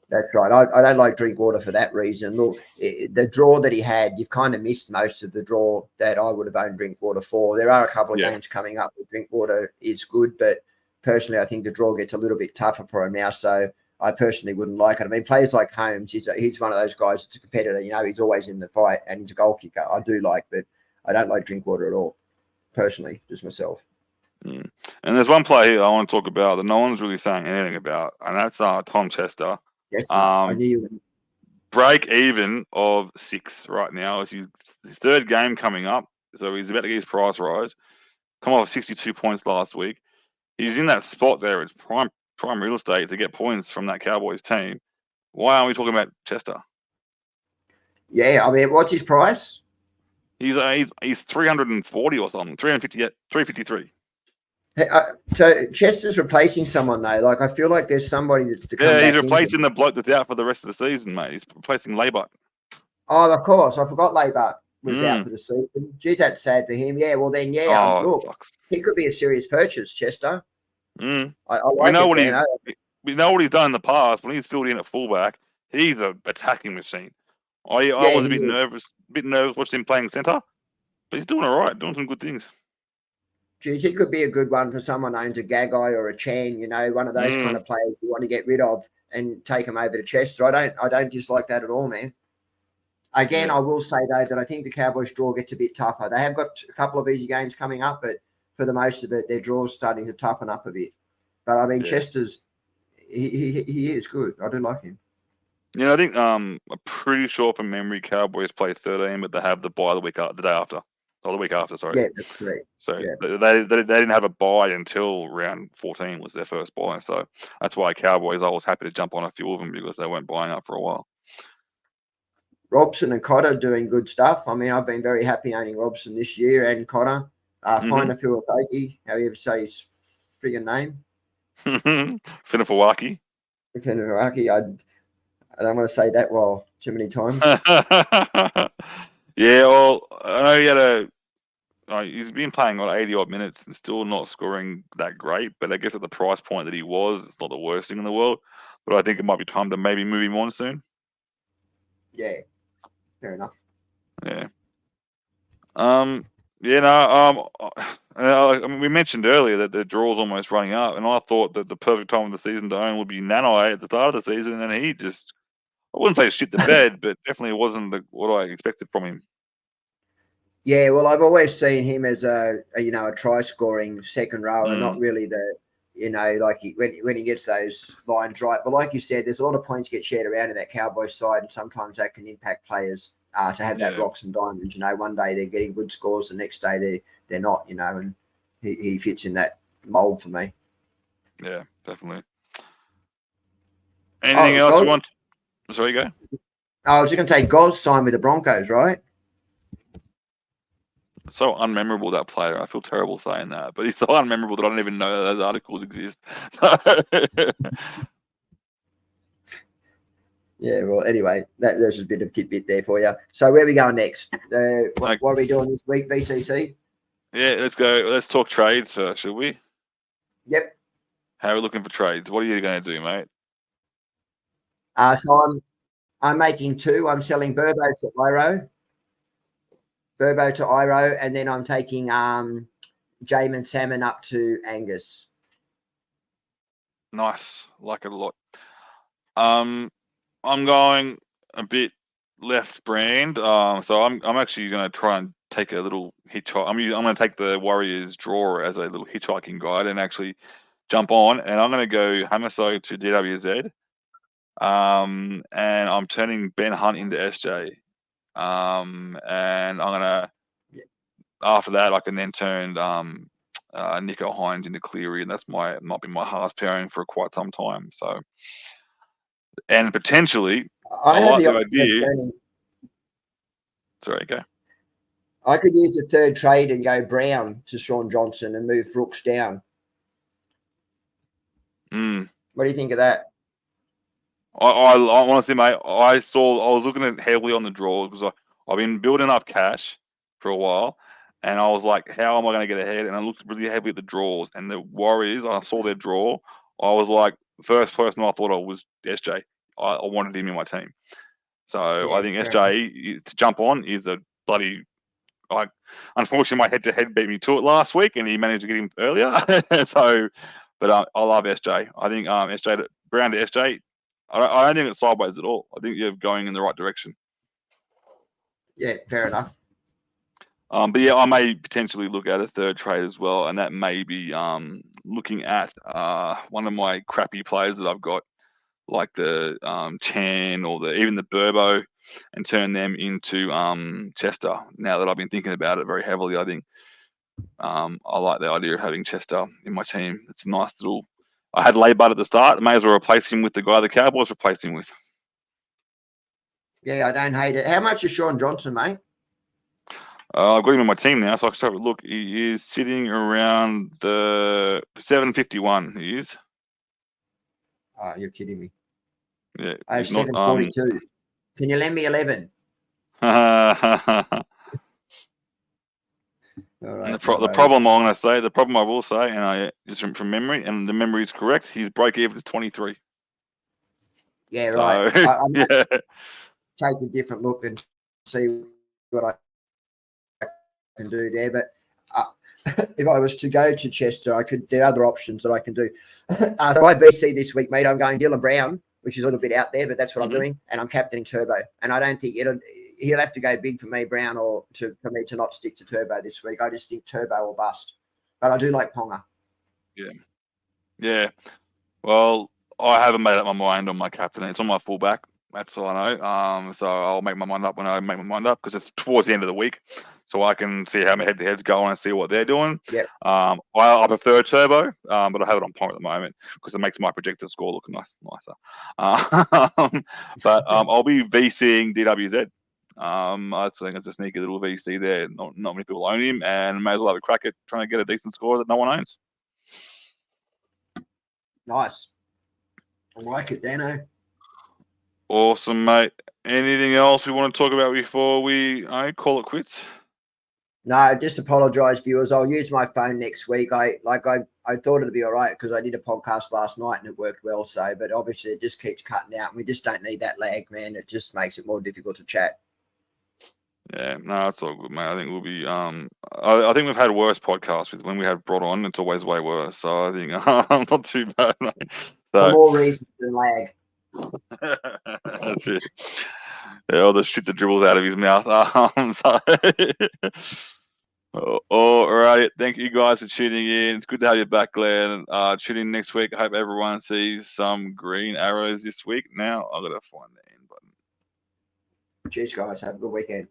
That's right. I don't like Drinkwater for that reason. Look, the draw that he had, you've kind of missed most of the draw that I would have owned Drinkwater for. There are a couple of games coming up where Drinkwater is good, but personally, I think the draw gets a little bit tougher for him now. So I personally wouldn't like it. I mean, players like Holmes, he's one of those guys that's a competitor. He's always in the fight and he's a goal kicker. I do like, but I don't like Drinkwater at all, personally, just myself. And there's one player here I want to talk about that no one's really saying anything about, and that's Tom Chester. Yes, I knew you would. Break even of 6 right now. It's his 3rd game coming up, so he's about to get his price rise. Come off 62 points last week. He's in that spot there. It's prime real estate to get points from that Cowboys team. Why aren't we talking about Chester? Yeah, I mean, what's his price? He's 340 or something, 353. Hey, so Chester's replacing someone though. Like I feel like there's somebody that's to come back. He's replacing the bloke that's out for the rest of the season, mate. He's replacing Laybut. Oh, of course, I forgot Laybut was out for the season. Geez, that's sad for him. Yeah, well then, look, he could be a serious purchase, Chester. I like we know what he's done in the past. When he's filled in at fullback, he's an attacking machine. I was a bit nervous watching him playing centre, but he's doing all right, doing some good things. Geez, he could be a good one for someone who owns a Gagai or a Chan, one of those kind of players you want to get rid of and take them over to Chester. I don't dislike that at all, man. Again, I will say, though, that I think the Cowboys' draw gets a bit tougher. They have got a couple of easy games coming up, but for the most of it, their draw's starting to toughen up a bit. But, I mean, Chester's he is good. I do like him. I think I'm pretty sure from memory Cowboys play 13, but they have the bye the day after. Or the week after, sorry. Yeah, that's correct. So they didn't have a bye until round 14 was their first bye. So that's why Cowboys, I was happy to jump on a few of them because they weren't buying up for a while. Robson and Cotter doing good stuff. I mean, I've been very happy owning Robson this year and Cotter. Find a Filipaki, however you say his friggin' name. Finifawaki. Finifawaki. I don't want to say that too many times. Yeah, well, I know he's been playing 80 odd minutes and still not scoring that great. But I guess at the price point that he was, it's not the worst thing in the world. But I think it might be time to maybe move him on soon. Yeah, fair enough. Yeah. I mean, we mentioned earlier that the draw's almost running up, and I thought that the perfect time of the season to own would be Nanai at the start of the season, and he just, I wouldn't say shit the bed, but definitely wasn't what I expected from him. Yeah, well, I've always seen him as a try-scoring second rower, not really when he gets those lines right. But like you said, there's a lot of points get shared around in that Cowboys side, and sometimes that can impact players to have that rocks and diamonds. One day they're getting good scores, the next day they're not. And he, he fits in that mold for me. Yeah, definitely. Anything else Goz, you want? Sorry, go. I was just going to take Goz sign with the Broncos, right? So unmemorable, that player. I feel terrible saying that, but he's so unmemorable that I don't even know those articles exist. Yeah, well, anyway, there's a bit of tidbit there for you. So where are we going next? What are we doing this week, BCC? Yeah, let's go. Let's talk trades first, shall we? Yep. How are we looking for trades? What are you going to do, mate? So I'm making two. I'm selling Burbo to Iro, and then I'm taking Jamin Salmon up to Angus. Nice, like it a lot. I'm going a bit left brand. So I'm actually going to try and take a little hitchhike. I'm going to take the Warriors draw as a little hitchhiking guide and actually jump on. And I'm going to go Hamaso to DWZ. And I'm turning Ben Hunt into SJ. And I'm gonna after that I can then turn Nico Hines into Cleary, and that's might be my hardest pairing for quite some time. So, and potentially I have like the the option idea. of turning. Sorry, go. I could use the third trade and go Brown to Sean Johnson and move Brooks down. What do you think of that? I honestly, mate, I was looking at heavily on the draw because I've been building up cash for a while, and I was like, how am I going to get ahead? And I looked really heavily at the draws, and the Warriors, I saw their draw. I was like, first person I thought of was SJ. I wanted him in my team. So Yeah, I think fair SJ to jump on is a bloody like. Unfortunately, my head-to-head beat me to it last week, and he managed to get him earlier. So, but I love SJ. I think SJ Brown to SJ. I don't think it's sideways at all. I think you're going in the right direction. Yeah, fair enough. But yeah, I may potentially look at a third trade as well, and that may be looking at one of my crappy players that I've got, like the Chan or even the Burbo, and turn them into Chester. Now that I've been thinking about it very heavily, I think I like the idea of having Chester in my team. It's a nice little. I had Laybud at the start. I may as well replace him with the guy the Cowboys replaced him with. Yeah, I don't hate it. How much is Sean Johnson, mate? I've got him in my team now, so I can start with look. He is sitting around the 751. He is. Oh, you're kidding me. Yeah, I have he's not, 742. Can you lend me 11? All right, the problem I'm going to say, the problem I will say, and I just from memory, and the memory is correct, his break even is 23. Yeah, right. So, I might yeah. take a different look and see what I can do there. But if I was to go to Chester, there are other options that I can do. So my VC this week, mate, I'm going Dylan Brown, which is a little bit out there, but that's what I'm doing. And I'm captaining Turbo. And I don't think he'll have to go big for me, Brown, or for me to not stick to Turbo this week. I just think Turbo or bust. But I do like Ponga. Yeah. Yeah. Well, I haven't made up my mind on my captain. It's on my fullback. That's all I know. So I'll make my mind up when I make my mind up because it's towards the end of the week. So I can see how my head-to-head's going and see what they're doing. Yeah. I prefer Turbo, but I have it on Ponga at the moment because it makes my projected score look nicer. But I'll be VCing DWZ. I think it's a sneaky little VC there. Not many people own him, and may as well have a crack at trying to get a decent score that no one owns. Nice. I like it, Dano. Awesome, mate. Anything else we want to talk about before we call it quits? No, just apologise, viewers. I'll use my phone next week. I thought it'd be all right because I did a podcast last night and it worked well. So, but obviously it just keeps cutting out. And we just don't need that lag, man. It just makes it more difficult to chat. Yeah, no, it's all good, mate. I think we'll be. I think we've had worse podcasts with when we have brought on. It's always way worse. So I think I'm not too bad, mate. So, for more reasons than lag. That's it. Yeah, all the shit that dribbles out of his mouth. All right. Thank you guys for tuning in. It's good to have you back, Glenn. Tune in next week. I hope everyone sees some green arrows this week. Now I've got to find the end button. Cheers, guys. Have a good weekend.